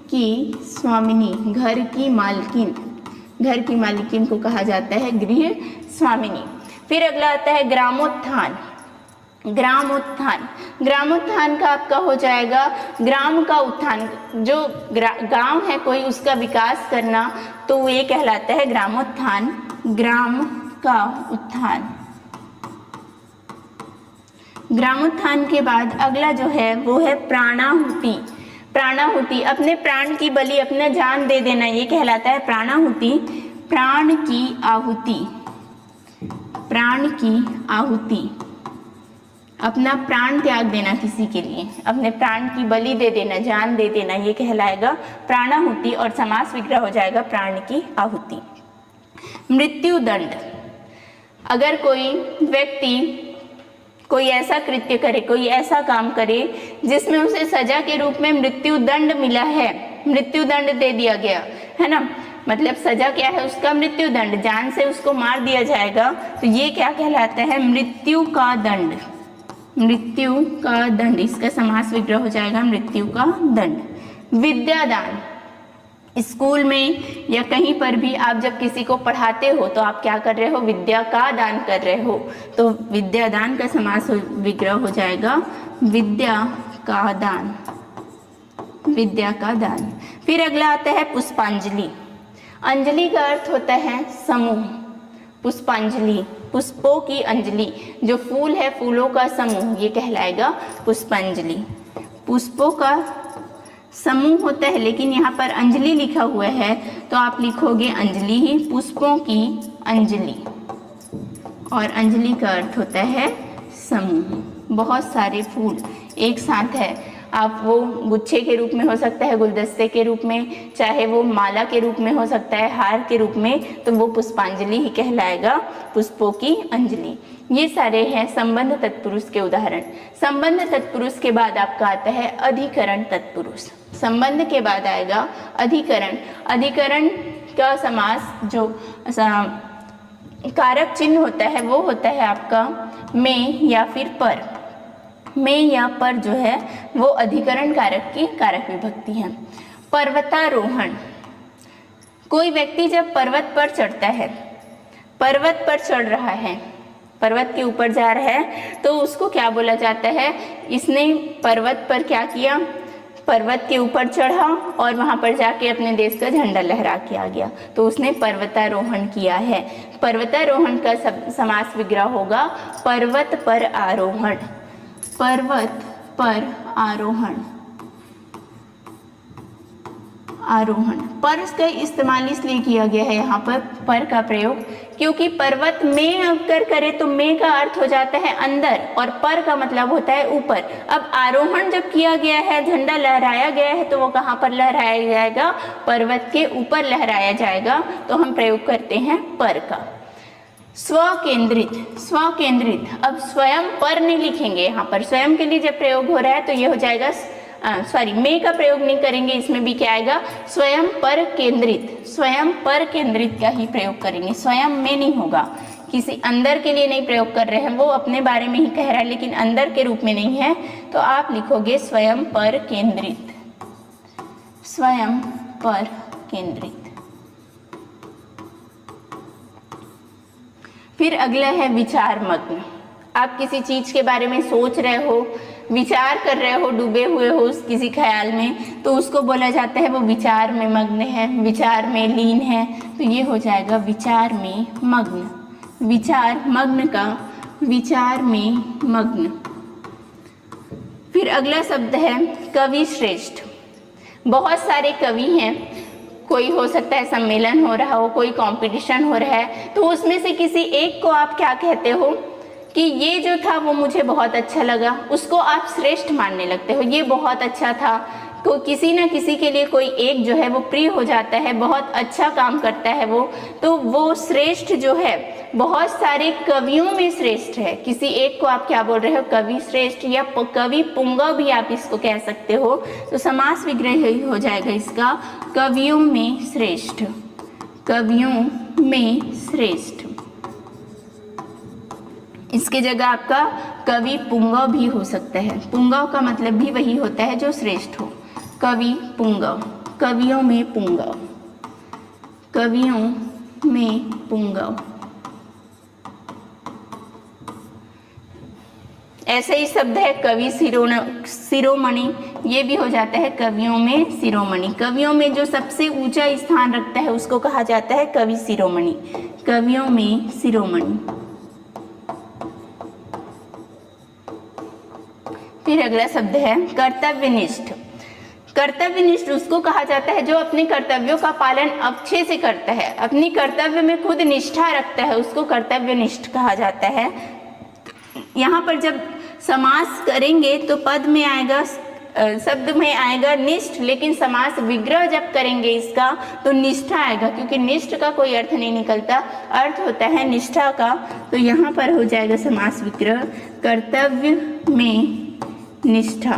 की स्वामिनी, घर की मालकिन, घर की मालकिन को कहा जाता है गृह स्वामिनी। फिर अगला आता है ग्रामोत्थान। ग्रामोत्थान, ग्रामोत्थान का आपका हो जाएगा ग्राम का उत्थान, जो गांव है कोई उसका विकास करना, तो ये कहलाता है ग्रामोत्थान, ग्राम का उत्थान। ग्रामोत्थान के बाद अगला जो है वो है प्राणाहुति। प्राणाहुति, अपने प्राण की बलि, अपना जान दे देना, ये कहलाता है प्राणाहुति। प्राण की आहुति, प्राण की आहुति, अपना प्राण त्याग देना किसी के लिए, अपने प्राण की बलि दे देना, जान दे देना, ये कहलाएगा प्राणाहुति और समास विग्रह हो जाएगा प्राण की आहुति। मृत्युदंड, अगर कोई व्यक्ति कोई ऐसा कृत्य करे, कोई ऐसा काम करे जिसमें उसे सजा के रूप में मृत्युदंड मिला है, मृत्युदंड दे दिया गया है ना, मतलब सजा क्या है उसका, मृत्युदंड, जान से उसको मार दिया जाएगा, तो ये क्या कहलाता है, मृत्यु का दंड, मृत्यु का दंड, इसका समास विग्रह हो जाएगा मृत्यु का दंड। विद्यादान, स्कूल में या कहीं पर भी आप जब किसी को पढ़ाते हो तो आप क्या कर रहे हो, विद्या का दान कर रहे हो, तो विद्यादान का समास विग्रह हो जाएगा विद्या का दान, विद्या का दान। फिर अगला आता है पुष्पांजलि। अंजलि का अर्थ होता है समूह, पुष्पांजलि, पुष्पों की अंजलि, जो फूल है फूलों का समूह, ये कहलाएगा पुष्पांजलि। पुष्पों का समूह होता है, लेकिन यहाँ पर अंजलि लिखा हुआ है तो आप लिखोगे अंजलि ही, पुष्पों की अंजलि, और अंजलि का अर्थ होता है समूह, बहुत सारे फूल एक साथ है, आप वो गुच्छे के रूप में हो सकता है, गुलदस्ते के रूप में, चाहे वो माला के रूप में हो सकता है, हार के रूप में, तो वो पुष्पांजलि ही कहलाएगा, पुष्पों की अंजलि। ये सारे हैं संबंध तत्पुरुष के उदाहरण। संबंध तत्पुरुष के बाद आपका आता है अधिकरण तत्पुरुष। संबंध के बाद आएगा अधिकरण। अधिकरण का समास जो कारक चिन्ह होता है वो होता है आपका में या फिर पर। में या पर जो है वो अधिकरण कारक की कारक विभक्ति है। पर्वतारोहण, कोई व्यक्ति जब पर्वत पर चढ़ता है, पर्वत पर चढ़ रहा है, पर्वत के ऊपर जा रहा है, तो उसको क्या बोला जाता है, इसने पर्वत पर क्या किया, पर्वत के ऊपर चढ़ा और वहाँ पर जाके अपने देश का झंडा लहरा के आ गया, तो उसने पर्वतारोहण किया है। पर्वतारोहण का समास विग्रह होगा पर्वत पर आरोहण, पर्वत पर आरोहण, आरोहण। पर का इस्तेमाल इसलिए किया गया है यहाँ पर का प्रयोग, क्योंकि पर्वत में अगर करे तो में का अर्थ हो जाता है अंदर और पर का मतलब होता है ऊपर। अब आरोहण जब किया गया है, झंडा लहराया गया है, तो वो कहाँ पर लहराया जाएगा, पर्वत के ऊपर लहराया जाएगा, तो हम प्रयोग करते हैं पर का। स्वकेंद्रित, स्वकेंद्रित, अब स्वयं पर नहीं लिखेंगे यहाँ पर, स्वयं के लिए जब प्रयोग हो रहा है तो ये हो जाएगा में का प्रयोग नहीं करेंगे, इसमें भी क्या आएगा, स्वयं पर केंद्रित, स्वयं पर केंद्रित का ही प्रयोग करेंगे, स्वयं में नहीं होगा, किसी अंदर के लिए नहीं प्रयोग कर रहे हैं, वो अपने बारे में ही कह रहा है लेकिन अंदर के रूप में नहीं है, तो आप लिखोगे स्वयं पर केंद्रित, स्वयं पर केंद्रित। फिर अगला है विचारमग्न। आप किसी चीज के बारे में सोच रहे हो, विचार कर रहे हो, डूबे हुए हो किसी ख्याल में, तो उसको बोला जाता है वो विचार में मग्न है, विचार में लीन है, तो ये हो जाएगा विचार में मग्न। विचार मग्न का विचार में मग्न। फिर अगला शब्द है कवि श्रेष्ठ। बहुत सारे कवि हैं, कोई हो सकता है सम्मेलन हो रहा हो, कोई कंपटीशन हो रहा है, तो उसमें से किसी एक को आप क्या कहते हो कि ये जो था वो मुझे बहुत अच्छा लगा, उसको आप श्रेष्ठ मानने लगते हो, ये बहुत अच्छा था। तो किसी ना किसी के लिए कोई एक जो है वो प्रिय हो जाता है, बहुत अच्छा काम करता है वो, तो वो श्रेष्ठ जो है बहुत सारे कवियों में श्रेष्ठ है। किसी एक को आप क्या बोल रहे हो, कवि श्रेष्ठ या कवि पुंगव भी आप इसको कह सकते हो, तो समास विग्रह ही हो जाएगा इसका कवियों में श्रेष्ठ, कवियों में श्रेष्ठ। इसके जगह आपका कवि पुंगव भी हो सकता है, पुंगव का मतलब भी वही होता है जो श्रेष्ठ हो, कवि पुंगव, कवियों में पुंगव, कवियों में पुंगव। ऐसे ही शब्द है कवि शिरोमणि, ये भी हो जाता है कवियों में शिरोमणि। कवियों में जो सबसे ऊंचा स्थान रखता है उसको कहा जाता है कवि शिरोमणि, कवियों में शिरोमणि। फिर अगला शब्द है कर्तव्यनिष्ठ। कर्तव्यनिष्ठ उसको कहा जाता है जो अपने कर्तव्यों का पालन अच्छे से करता है, अपनी कर्तव्य में खुद निष्ठा रखता है, उसको कर्तव्यनिष्ठ कहा जाता है। यहाँ पर जब समास करेंगे तो पद में आएगा शब्द में आएगा निष्ठ, लेकिन समास विग्रह जब करेंगे इसका तो निष्ठा आएगा, क्योंकि निष्ठ का कोई अर्थ नहीं निकलता, अर्थ होता है निष्ठा का। तो यहाँ पर हो जाएगा समास विग्रह कर्तव्य में निष्ठा,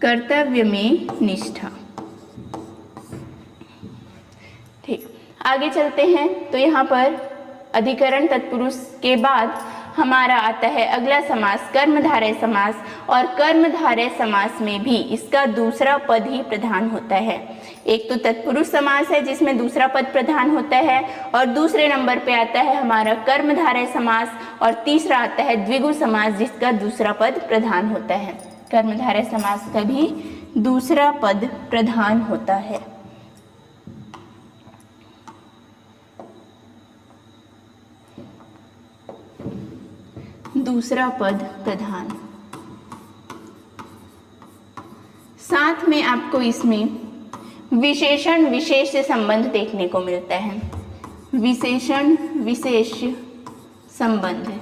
कर्तव्य में निष्ठा। ठीक, आगे चलते हैं। तो यहाँ पर अधिकरण तत्पुरुष के बाद हमारा आता है अगला समास कर्मधारय समास, और कर्मधारय समास में भी इसका दूसरा पद ही प्रधान होता है। एक तो तत्पुरुष समास है जिसमें दूसरा पद प्रधान होता है, और दूसरे नंबर पे आता है हमारा कर्मधारय समास, और तीसरा आता है द्विगु समास जिसका दूसरा पद प्रधान होता है। कर्मधारय समास का भी दूसरा पद प्रधान होता है। दूसरा पद प्रधान। साथ में आपको इसमें विशेषण विशेष से संबंध देखने को मिलता है। विशेषण विशेष संबंध,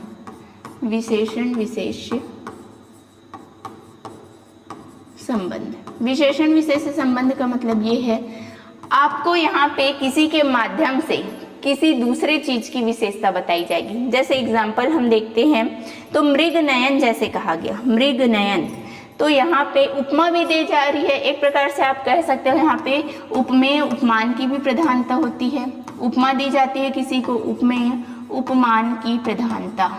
विशेषण विशेष संबंध। विशेषण विशेष संबंध का मतलब ये है आपको यहाँ पे किसी के माध्यम से किसी दूसरे चीज की विशेषता बताई जाएगी। जैसे एग्जाम्पल हम देखते हैं तो मृग नयन जैसे कहा गया, मृग नयन, तो यहाँ पे उपमा भी दी जा रही है। एक प्रकार से आप कह सकते हो यहाँ पे उपमेय उपमान की भी प्रधानता होती है। उपमा दी जाती है किसी को, उपमेय उपमान की प्रधानता।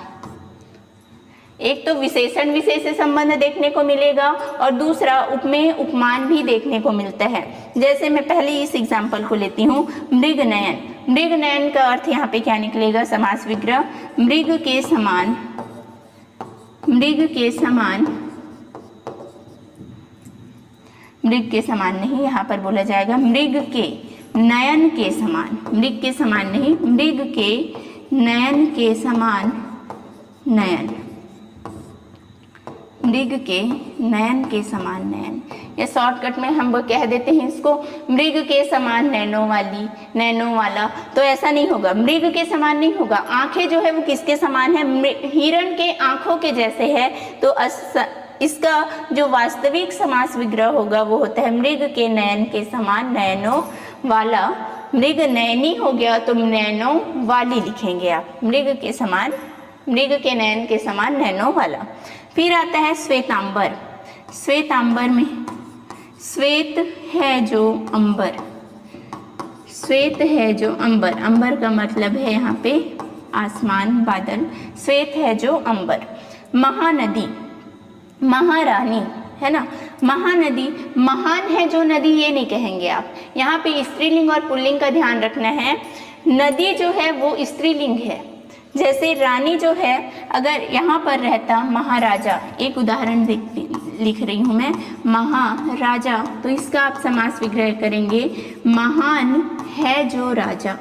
एक तो विशेषण विशेष से संबंध देखने को मिलेगा और दूसरा उपमेय उपमान भी देखने को मिलता है। जैसे मैं पहले इस एग्जाम्पल को लेती हूँ, मृग नयन। मृग नयन का अर्थ यहाँ पे क्या निकलेगा? समास विग्रह मृग के समान, मृग के समान, मृग के समान नहीं, यहाँ पर बोला जाएगा मृग के नयन के समान, मृग के समान नहीं, मृग के नयन के समान नयन, मृग के नयन के समान नयन। या शॉर्टकट में हम वो कह देते हैं इसको मृग के समान नैनो वाली, नैनो वाला। तो ऐसा नहीं होगा, मृग के समान नहीं होगा। आंखें जो है वो किसके समान है? हिरण के आंखों के जैसे है। तो इसका जो वास्तविक समास विग्रह होगा वो होता है मृग के नयन के समान नयनों वाला। मृग नयनी हो गया तो नैनो वाली लिखेंगे आप, मृग के समान, मृग के नयन के समान नैनों वाला। फिर आता है श्वेतांबर। श्वेतांबर में श्वेत है जो अंबर, श्वेत है जो अंबर, अंबर का मतलब है यहाँ पे आसमान, बादल। श्वेत है जो अंबर। महानदी, महारानी है ना, महानदी, महान है जो नदी ये नहीं कहेंगे आप। यहाँ पे स्त्रीलिंग और पुल्लिंग का ध्यान रखना है। नदी जो है वो स्त्रीलिंग है। जैसे रानी जो है, अगर यहाँ पर रहता महाराजा, एक उदाहरण लिख रही हूँ मैं, महाराजा, तो इसका आप समास विग्रह करेंगे महान है जो राजा,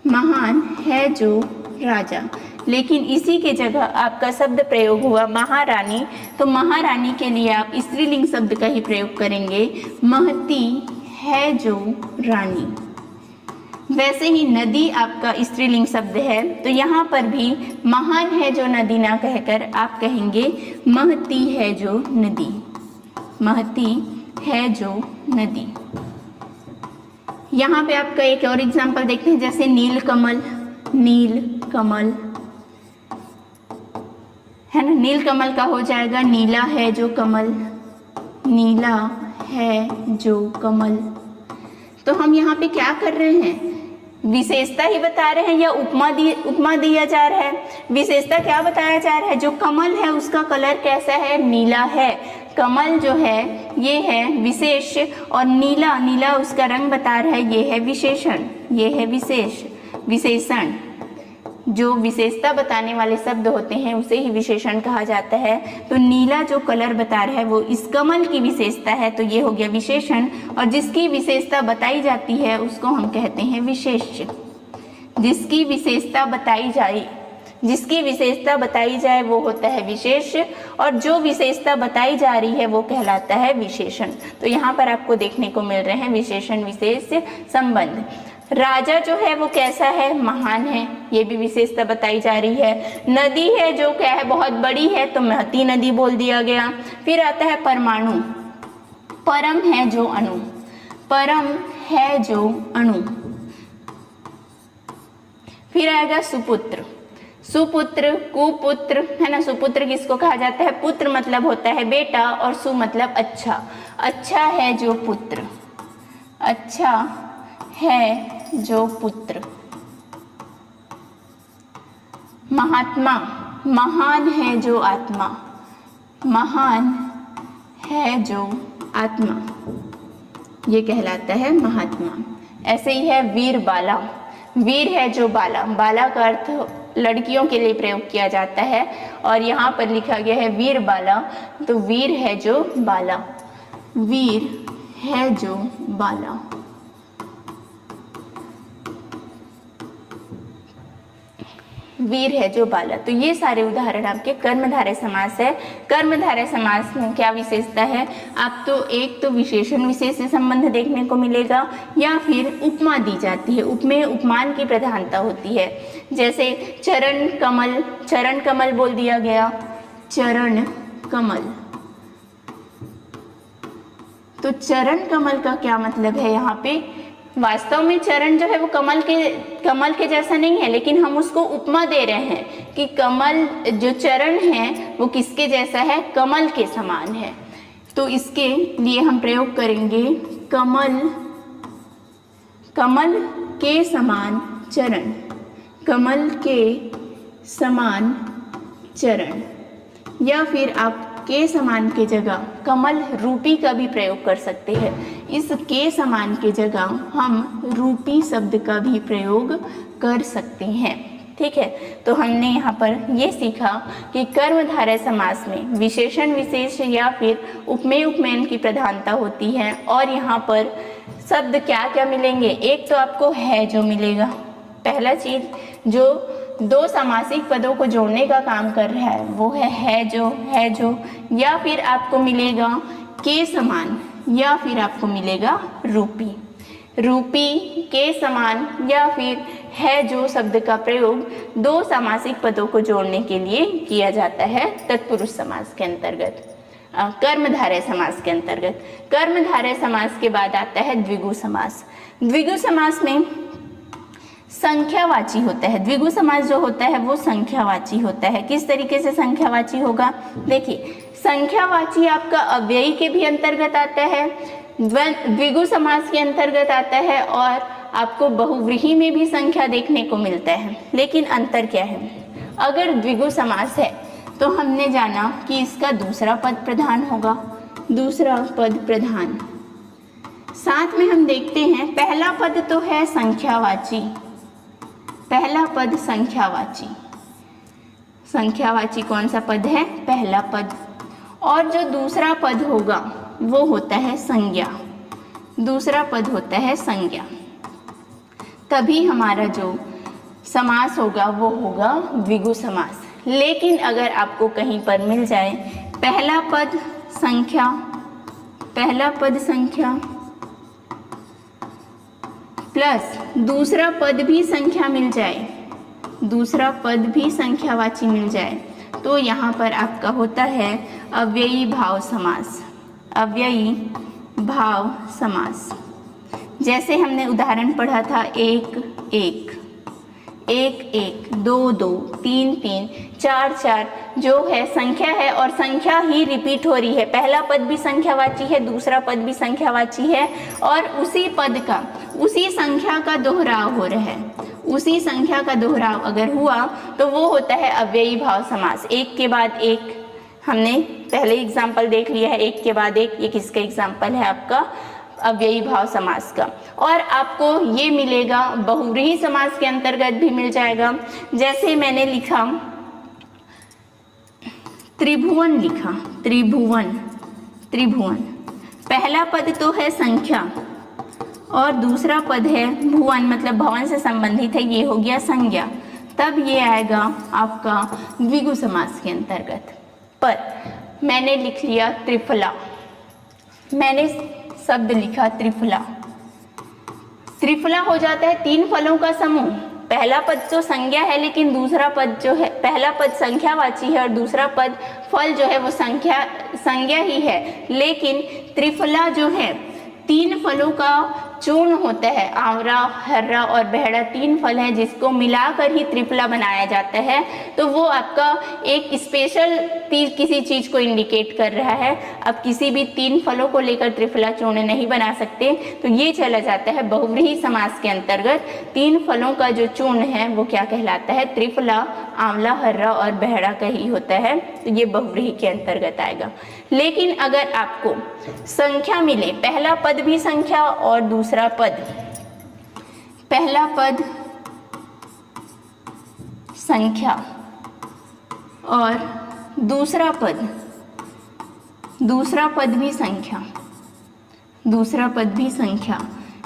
महान है जो राजा। लेकिन इसी के जगह आपका शब्द प्रयोग हुआ महारानी, तो महारानी के लिए आप स्त्रीलिंग शब्द का ही प्रयोग करेंगे, महती है जो रानी। वैसे ही नदी आपका स्त्रीलिंग शब्द है, तो यहाँ पर भी महान है जो नदी ना कहकर आप कहेंगे महती है जो नदी, महती है जो नदी। यहाँ पे आपका एक और एग्जांपल देखते हैं, जैसे नील कमल, नील कमल है ना, नील कमल का हो जाएगा नीला है जो कमल, नीला है जो कमल। तो हम यहाँ पे क्या कर रहे हैं? विशेषता ही बता रहे हैं या उपमा दिया जा रहा है? विशेषता क्या बताया जा रहा है? जो कमल है उसका कलर कैसा है? नीला है। कमल जो है ये है विशेष, और नीला, नीला उसका रंग बता रहा है, ये है विशेषण, ये है विशेष, विशेषण। जो विशेषता बताने वाले शब्द होते हैं उसे ही विशेषण कहा जाता है। तो नीला जो कलर बता रहा है वो इस कमल की विशेषता है, तो ये हो गया विशेषण। और जिसकी विशेषता बताई जाती है उसको हम कहते हैं विशेष्य। जिसकी विशेषता बताई जाए, जिसकी विशेषता बताई जाए वो होता है विशेष, और जो विशेषता बताई जा रही है वो कहलाता है विशेषण। तो यहाँ पर आपको देखने को मिल रहे हैं विशेषण विशेष संबंध। राजा जो है वो कैसा है? महान है, ये भी विशेषता बताई जा रही है। नदी है जो क्या है? बहुत बड़ी है, तो महती नदी बोल दिया गया। फिर आता है परमाणु। परम है जो अणु, परम है जो अणु। फिर आएगा सुपुत्र, सुपुत्र, कुपुत्र, है ना। सुपुत्र किसको कहा जाता है? पुत्र मतलब होता है बेटा और सु मतलब अच्छा, अच्छा है जो पुत्र, अच्छा है जो पुत्र। महात्मा, महान है जो आत्मा, महान है जो आत्मा, ये कहलाता है महात्मा। ऐसे ही है वीर बाला, वीर है जो बाला, बाला का अर्थ लड़कियों के लिए प्रयोग किया जाता है और यहाँ पर लिखा गया है वीर बाला, तो वीर है जो बाला, वीर है जो बाला। वीर है जो बाला। तो ये सारे उदाहरण आपके कर्मधारय समास है। कर्मधारय समास में क्या विशेषता है? आप तो एक तो विशेषण विशेष से संबंध देखने को मिलेगा या फिर उपमा दी जाती है, उपमेय उपमान की प्रधानता होती है। जैसे चरण कमल, चरण कमल बोल दिया गया, चरण कमल। तो चरण कमल का क्या मतलब है? यहाँ पे वास्तव में चरण जो है वो कमल के जैसा नहीं है, लेकिन हम उसको उपमा दे रहे हैं कि कमल जो चरण है वो किसके जैसा है? कमल के समान है। तो इसके लिए हम प्रयोग करेंगे कमल, कमल के समान चरण, कमल के समान चरण। या फिर आप के समान के जगह कमल रूपी का भी प्रयोग कर सकते हैं। इस के समान के जगह हम रूपी शब्द का भी प्रयोग कर सकते हैं। ठीक है, तो हमने यहाँ पर ये सीखा कि कर्मधारय समास में विशेषण विशेष या फिर उपमेय उपमेयन की प्रधानता होती है और यहाँ पर शब्द क्या क्या मिलेंगे। एक तो आपको है जो मिलेगा, पहला चीज जो दो समासिक पदों को जोड़ने का काम कर रहा है वो है जो, है जो। या फिर आपको मिलेगा के समान या फिर आपको मिलेगा रूपी, रूपी के समान या फिर है जो शब्द का प्रयोग दो समासिक पदों को जोड़ने के लिए किया जाता है तत्पुरुष समास के अंतर्गत, कर्मधारय समास के अंतर्गत। कर्मधारय समास के बाद आता है द्विगु समास। द्विगु समास में संख्यावाची होता है। द्विगु समास जो होता है वो संख्यावाची होता है। किस तरीके से संख्यावाची होगा? देखिए, संख्यावाची आपका अव्ययी के भी अंतर्गत आता है, द्विगु समास के अंतर्गत आता है और आपको बहुव्रीहि में भी संख्या देखने को मिलता है। लेकिन अंतर क्या है? अगर द्विगु समास है तो हमने जाना कि इसका दूसरा पद प्रधान होगा, दूसरा पद प्रधान। साथ में हम देखते हैं पहला पद तो है संख्यावाची, पहला पद संख्यावाची। संख्यावाची कौन सा पद है? पहला पद। और जो दूसरा पद होगा वो होता है संज्ञा, दूसरा पद होता है संज्ञा। तभी हमारा जो समास होगा वो होगा द्विगु समास। लेकिन अगर आपको कहीं पर मिल जाए पहला पद संख्या, पहला पद संख्या प्लस दूसरा पद भी संख्या मिल जाए, दूसरा पद भी संख्यावाची मिल जाए, तो यहाँ पर आपका होता है अव्ययी भाव समास, अव्ययी भाव समास। जैसे हमने उदाहरण पढ़ा था एक एक, एक एक, दो दो, तीन तीन, चार चार, जो है संख्या है और संख्या ही रिपीट हो रही है। पहला पद भी संख्यावाची है, दूसरा पद भी संख्यावाची है और उसी पद का, उसी संख्या का दोहराव हो रहा है। उसी संख्या का दोहराव अगर हुआ तो वो होता है अव्ययी भाव समास। एक के बाद एक, हमने पहले एग्जाम्पल देख लिया है, एक के बाद एक, ये किसका एग्जाम्पल है? आपका अव्ययी भाव समास का। और आपको ये मिलेगा बहुव्रीहि समास के अंतर्गत भी मिल जाएगा। जैसे मैंने लिखा त्रिभुवन, लिखा त्रिभुवन, त्रिभुवन, पहला पद तो है संख्या और दूसरा पद है भुवन, मतलब भवन से संबंधित है, ये हो गया संज्ञा। तब ये आएगा आपका द्विगु समास के अंतर्गत। पर मैंने लिख लिया त्रिफला, मैंने शब्द लिखा त्रिफला। त्रिफला हो जाता है तीन फलों का समूह। पहला पद तो संज्ञा है, लेकिन दूसरा पद जो है, पहला पद संख्यावाची है और दूसरा पद फल जो है वो संज्ञा ही है। लेकिन त्रिफला जो है 3 फलों का चूर्ण होता है। आंवला, हर्रा और बहेड़ा 3 फल हैं जिसको मिलाकर ही त्रिफला बनाया जाता है। तो वो आपका एक स्पेशल किसी चीज़ को इंडिकेट कर रहा है। अब किसी भी 3 फलों को लेकर त्रिफला चूर्ण नहीं बना सकते, तो ये चला जाता है बहुव्रीहि समास के अंतर्गत। 3 फलों का जो चूर्ण है वो क्या कहलाता है? त्रिफला। आंवला, हर्रा और बहेड़ा का ही होता है, तो ये बहुव्रीहि के अंतर्गत आएगा। लेकिन अगर आपको संख्या मिले, पहला पद भी संख्या और दूसरा पद, पहला पद संख्या और दूसरा पद भी संख्या, दूसरा पद भी संख्या,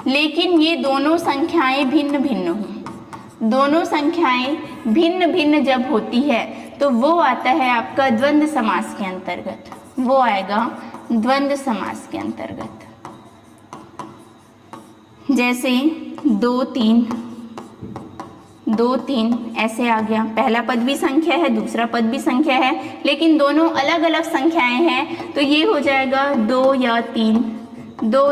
लेकिन ये दोनों संख्याएं भिन्न भिन्न हों। दोनों संख्याएं भिन्न भिन्न जब होती है तो वो आता है आपका द्वंद्व समास के अंतर्गत। वो आएगा द्वंद्व समास के अंतर्गत। जैसे 2 3 ऐसे आ गया। पहला पद भी संख्या है, दूसरा पद भी संख्या है, लेकिन दोनों अलग अलग संख्याएं हैं, तो ये हो जाएगा 2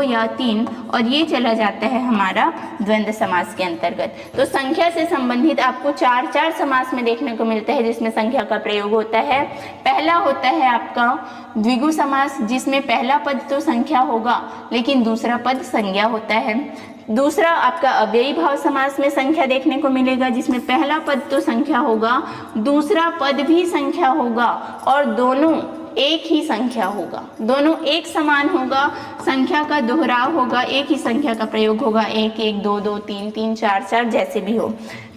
या 3, और ये चला जाता है हमारा द्वंद्व समास के अंतर्गत। तो संख्या से संबंधित आपको 4 समास में देखने को मिलता है जिसमें संख्या का प्रयोग होता है। पहला होता है आपका द्विगु समास, जिसमें पहला पद तो संख्या होगा लेकिन दूसरा पद संज्ञा होता है। दूसरा आपका अव्ययी भाव समास में संख्या देखने को मिलेगा, जिसमें पहला पद तो संख्या होगा, दूसरा पद भी संख्या होगा और दोनों एक ही संख्या होगा, दोनों एक समान होगा, संख्या का दोहराव होगा, एक ही संख्या का प्रयोग होगा, 1 1 2 2 3 3 4 4 जैसे भी हो।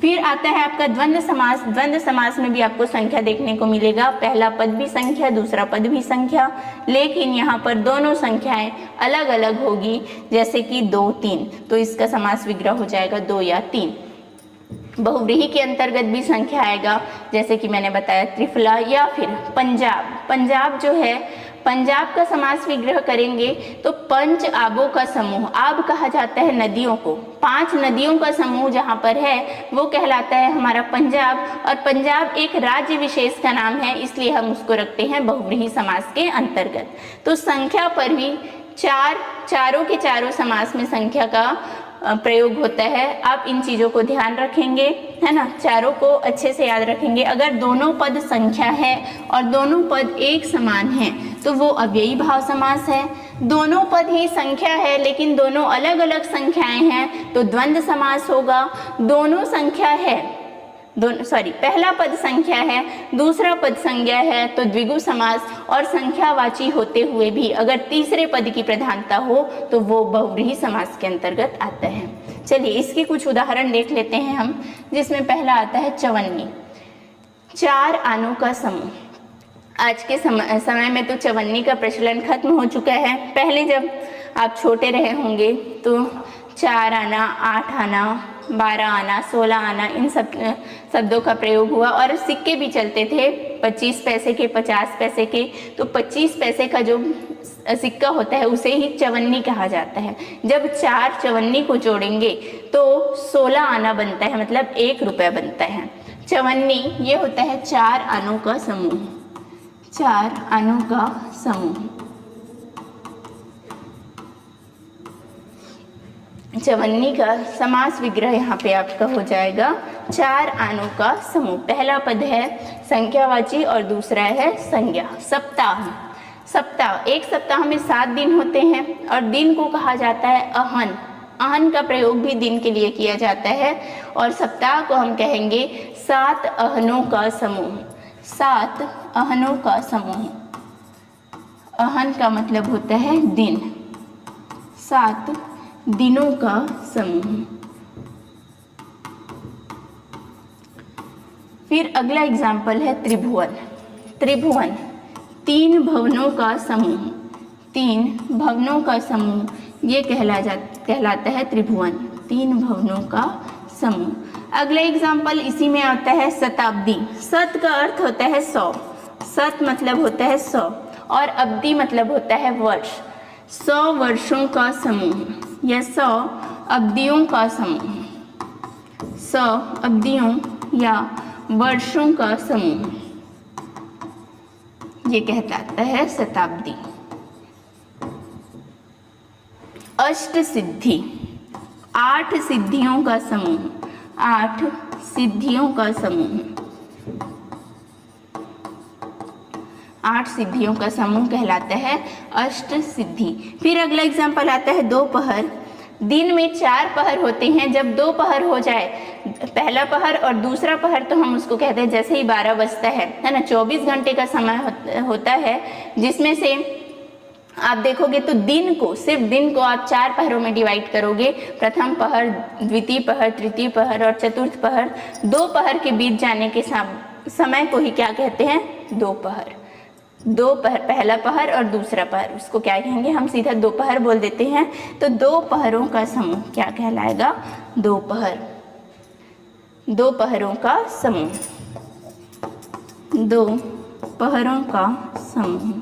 फिर आता है आपका द्वंद्व समास। द्वंद्व समास में भी आपको संख्या देखने को मिलेगा, पहला पद भी संख्या, दूसरा पद भी संख्या, लेकिन यहाँ पर दोनों संख्याएं अलग अलग होगी, जैसे कि 2 3, तो इसका समास विग्रह हो जाएगा 2 या 3। बहुव्रीहि के अंतर्गत भी संख्या आएगा, जैसे कि मैंने बताया त्रिफला, या फिर पंजाब जो है, पंजाब का समास विग्रह करेंगे तो पंच आबों का समूह, आब कहा जाता है नदियों को, 5 नदियों का समूह जहाँ पर है वो कहलाता है हमारा पंजाब। और पंजाब एक राज्य विशेष का नाम है, इसलिए हम उसको रखते हैं बहुव्रीहि समास के अंतर्गत। तो संख्या पर भी चारों के चारों समास में संख्या का प्रयोग होता है। आप इन चीज़ों को ध्यान रखेंगे, है ना, चारों को अच्छे से याद रखेंगे। अगर दोनों पद संख्या है और दोनों पद एक समान हैं तो वो अव्ययी भाव समास है। दोनों पद ही संख्या है लेकिन दोनों अलग अलग संख्याएं हैं तो द्वंद्व समास होगा। दोनों संख्या है, पहला पद संख्या है, दूसरा पद संज्ञा है तो द्विगु समास, और संख्यावाची होते हुए भी अगर तीसरे पद की प्रधानता हो तो वो बहुव्रीहि समास के अंतर्गत आता है। चलिए इसके कुछ उदाहरण देख लेते हैं हम, जिसमें पहला आता है चवन्नी, 4 आनों का समूह। आज के समय में तो चवन्नी का प्रचलन खत्म हो चुका है। पहले जब आप छोटे रहे होंगे तो 4 आना, 8 आना, 12 आना, 16 आना, इन सब शब्दों का प्रयोग हुआ। और सिक्के भी चलते थे 25 पैसे के, 50 पैसे के, तो 25 पैसे का जो सिक्का होता है उसे ही चवन्नी कहा जाता है। जब 4 चवन्नी को जोड़ेंगे तो 16 आना बनता है, मतलब 1 रुपया बनता है। चवन्नी ये होता है 4 आनों का समूह, 4 आनों का समूह। चवन्नी का समास विग्रह यहाँ पे आपका हो जाएगा 4 आनों का समूह। पहला पद है संख्यावाची और दूसरा है संज्ञा। सप्ताह, एक सप्ताह में 7 दिन होते हैं और दिन को कहा जाता है अहन। अहन का प्रयोग भी दिन के लिए किया जाता है और सप्ताह को हम कहेंगे 7 अहनों का समूह। 7 अहनों का समूह, अहन का मतलब होता है दिन, 7 दिनों का समूह। फिर अगला एग्जाम्पल है त्रिभुवन। 3 भवनों का समूह, 3 भवनों का समूह ये कहलाता है त्रिभुवन, 3 भवनों का समूह। अगला एग्जाम्पल इसी में आता है शताब्दी। शत का अर्थ होता है 100, शत मतलब होता है 100 और अब्दी मतलब होता है वर्ष। 100 वर्षों का समूह या 100 अवधियों का समूह, शताब्दियों या वर्षों का समूह, ये कहलाता है शताब्दी। अष्ट सिद्धि, 8 सिद्धियों का समूह, 8 सिद्धियों का समूह, 8 सिद्धियों का समूह कहलाता है अष्ट सिद्धि। फिर अगला एग्जाम्पल आता है दोपहर। दिन में 4 पहर होते हैं, जब 2 पहर हो जाए, पहला पहर और दूसरा पहर, तो हम उसको कहते हैं जैसे ही 12 बजता है ना, 24 घंटे का समय होता है, जिसमें से आप देखोगे तो दिन को, सिर्फ दिन को आप 4 पहरों में डिवाइड करोगे। प्रथम पहर, द्वितीय पहर, तृतीय पहर और चतुर्थ पहर। 2 पहर के बीच जाने के समय को ही क्या कहते हैं? दोपहर। 2 पहर, पहला पहर और दूसरा पहर, उसको क्या कहेंगे? हम सीधा दोपहर बोल देते हैं। तो 2 पहरों का समूह क्या कहलाएगा? दोपहर। 2 पहरों का समूह, 2 पहरों का समूह,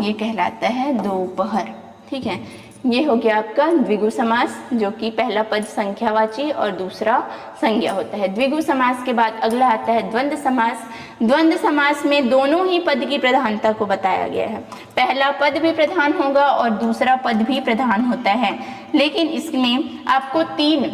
ये कहलाता है दोपहर। ठीक है, ये हो गया आपका द्विगु समास, जो कि पहला पद संख्यावाची और दूसरा संज्ञा होता है। द्विगु समास के बाद अगला आता है द्वंद्व समास। द्वंद्व समास में दोनों ही पद की प्रधानता को बताया गया है। पहला पद भी प्रधान होगा और दूसरा पद भी प्रधान होता है, लेकिन इसमें आपको 3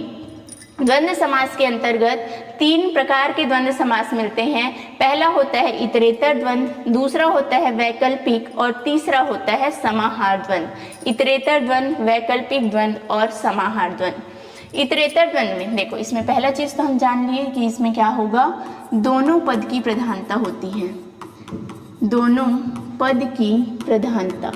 द्वंद्व समास के अंतर्गत 3 प्रकार के द्वंद्व समास मिलते हैं। पहला होता है इतरेतर द्वंद्व, दूसरा होता है वैकल्पिक और तीसरा होता है समाहार द्वंद्व। इतरेतर द्वंद्व, वैकल्पिक द्वंद्व और समाहार द्वंद्व। इतरेतर द्वंद्व में देखो, इसमें पहला चीज तो हम जान लिए कि इसमें क्या होगा? दोनों पद की प्रधानता होती है, दोनों पद की प्रधानता।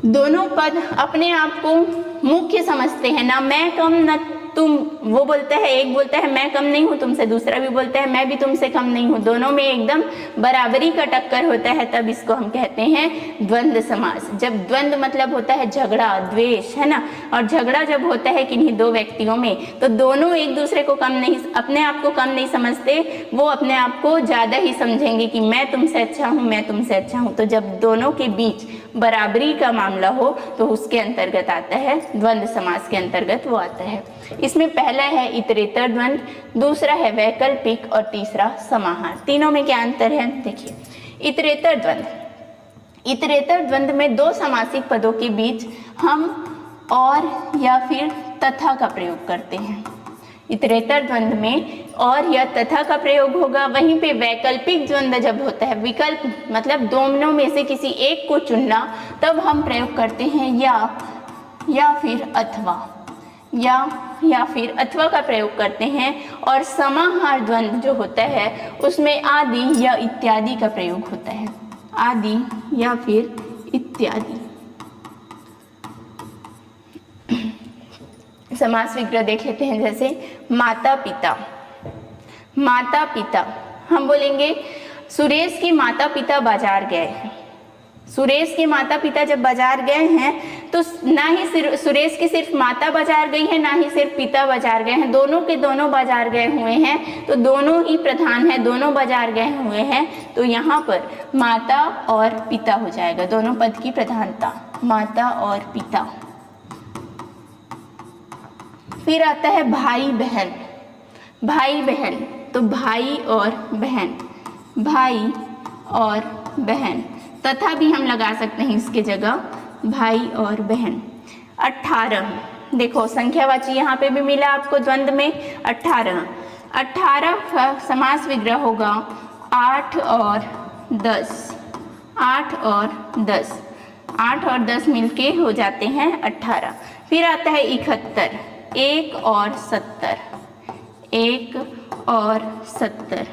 दोनों पद अपने आप को मुख्य समझते हैं, ना मैं कम ना तुम। वो बोलता है, एक बोलता है मैं कम नहीं हूँ तुमसे, दूसरा भी बोलता है मैं भी तुमसे कम नहीं हूँ। दोनों में एकदम बराबरी का टक्कर होता है, तब इसको हम कहते हैं द्वंद्व समास। जब द्वंद्व मतलब होता है झगड़ा, द्वेष, है ना, और झगड़ा जब होता है किन्हीं 2 व्यक्तियों में, तो दोनों एक दूसरे को कम नहीं, अपने आप को कम नहीं समझते, वो अपने आप को ज़्यादा ही समझेंगे कि मैं तुमसे अच्छा हूँ, मैं तुमसे अच्छा हूँ। तो जब दोनों के बीच बराबरी का मामला हो तो उसके अंतर्गत आता है, द्वंद्व समास के अंतर्गत वो आता है। इसमें पहला है इतरेतर द्वंद्व, दूसरा है वैकल्पिक और तीसरा समाहार। तीनों में क्या अंतर है? देखिए, इतरेतर द्वंद्व, इतरेतर द्वंद्व में 2 समासिक पदों के बीच हम और या फिर तथा का प्रयोग करते हैं। इतरेतर द्वंद्व में और या तथा का प्रयोग होगा। वहीं पे वैकल्पिक द्वंद्व जब होता है, विकल्प मतलब दोनों में से किसी एक को चुनना, तब हम प्रयोग करते हैं या फिर अथवा, या फिर अथवा का प्रयोग करते हैं। और समाहार द्वंद्व जो होता है उसमें आदि या इत्यादि का प्रयोग होता है, आदि या फिर इत्यादि। समास विग्रह देख लेते हैं, जैसे माता पिता। माता पिता हम बोलेंगे सुरेश के माता पिता बाजार गए हैं। सुरेश के माता पिता जब बाजार गए हैं तो ना ही सुरेश की सिर्फ माता बाजार गई है, ना ही सिर्फ पिता बाजार गए हैं, दोनों के दोनों बाजार गए हुए हैं। तो दोनों ही प्रधान है, दोनों बाजार गए हुए हैं, तो यहाँ पर माता और पिता हो जाएगा, दोनों पद की प्रधानता, माता और पिता। फिर आता है भाई बहन। भाई बहन, तो भाई और बहन, भाई और बहन, तथा भी हम लगा सकते हैं इसके जगह, भाई और बहन। 18, देखो संख्यावाची यहाँ पे भी मिला आपको द्वंद्व में 18। 18 का समास विग्रह होगा 8 और 10, 8 और 10, 8 और 10 मिलके हो जाते हैं 18। फिर आता है 71, 1 और 70, 1 और 70,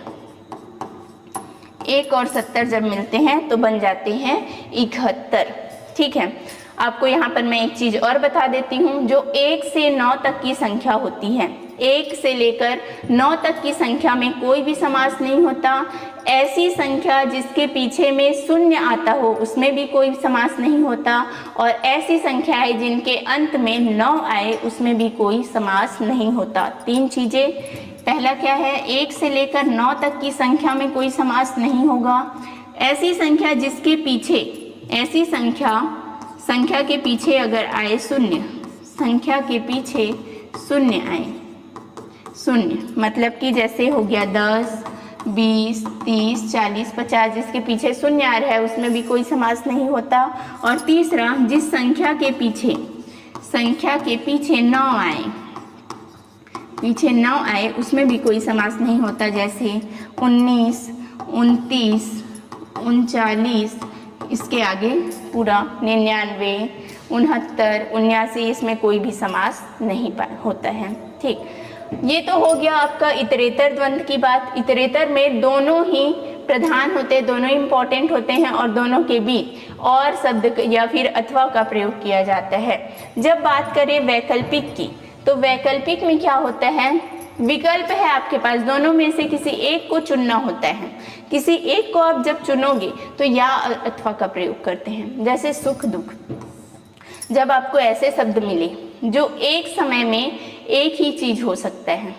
1 और 70 जब मिलते हैं तो बन जाते हैं 71। ठीक है, आपको यहाँ पर मैं एक चीज़ और बता देती हूँ, जो 1 से 9 तक की संख्या होती है, 1 से लेकर 9 तक की संख्या में कोई भी समास नहीं होता। ऐसी संख्या जिसके पीछे में शून्य आता हो उसमें भी कोई समास नहीं होता, और ऐसी संख्याएं जिनके अंत में 9 आए उसमें भी कोई समास नहीं होता। 3 चीज़ें, पहला क्या है, 1 से लेकर 9 तक की संख्या में कोई समास नहीं होगा। ऐसी संख्या जिसके पीछे, ऐसी संख्या के पीछे अगर आए शून्य, संख्या के पीछे शून्य आए। शून्य मतलब कि जैसे हो गया 10, 20, 30, 40, 50, जिसके पीछे शून्य आ रहा है उसमें भी कोई समास नहीं होता। और तीसरा, जिस संख्या के पीछे 9 आए, पीछे 9 आए उसमें भी कोई समास नहीं होता। जैसे 19, 29, 39, इसके आगे पूरा 99, 69, 79, इसमें कोई भी समास नहीं होता है। ठीक, ये तो हो गया आपका इतरेतर द्वंद्व की बात। इतरेतर में दोनों ही प्रधान होते हैं, दोनों इंपॉर्टेंट होते हैं और दोनों के बीच और शब्द या फिर अथवा का प्रयोग किया जाता है। जब बात करें वैकल्पिक की, तो वैकल्पिक में क्या होता है, विकल्प है आपके पास, दोनों में से किसी एक को चुनना होता है। किसी एक को आप जब चुनोगे तो या अथवा का प्रयोग करते हैं। जैसे सुख दुख, जब आपको ऐसे शब्द मिले जो एक समय में एक ही चीज हो सकता है,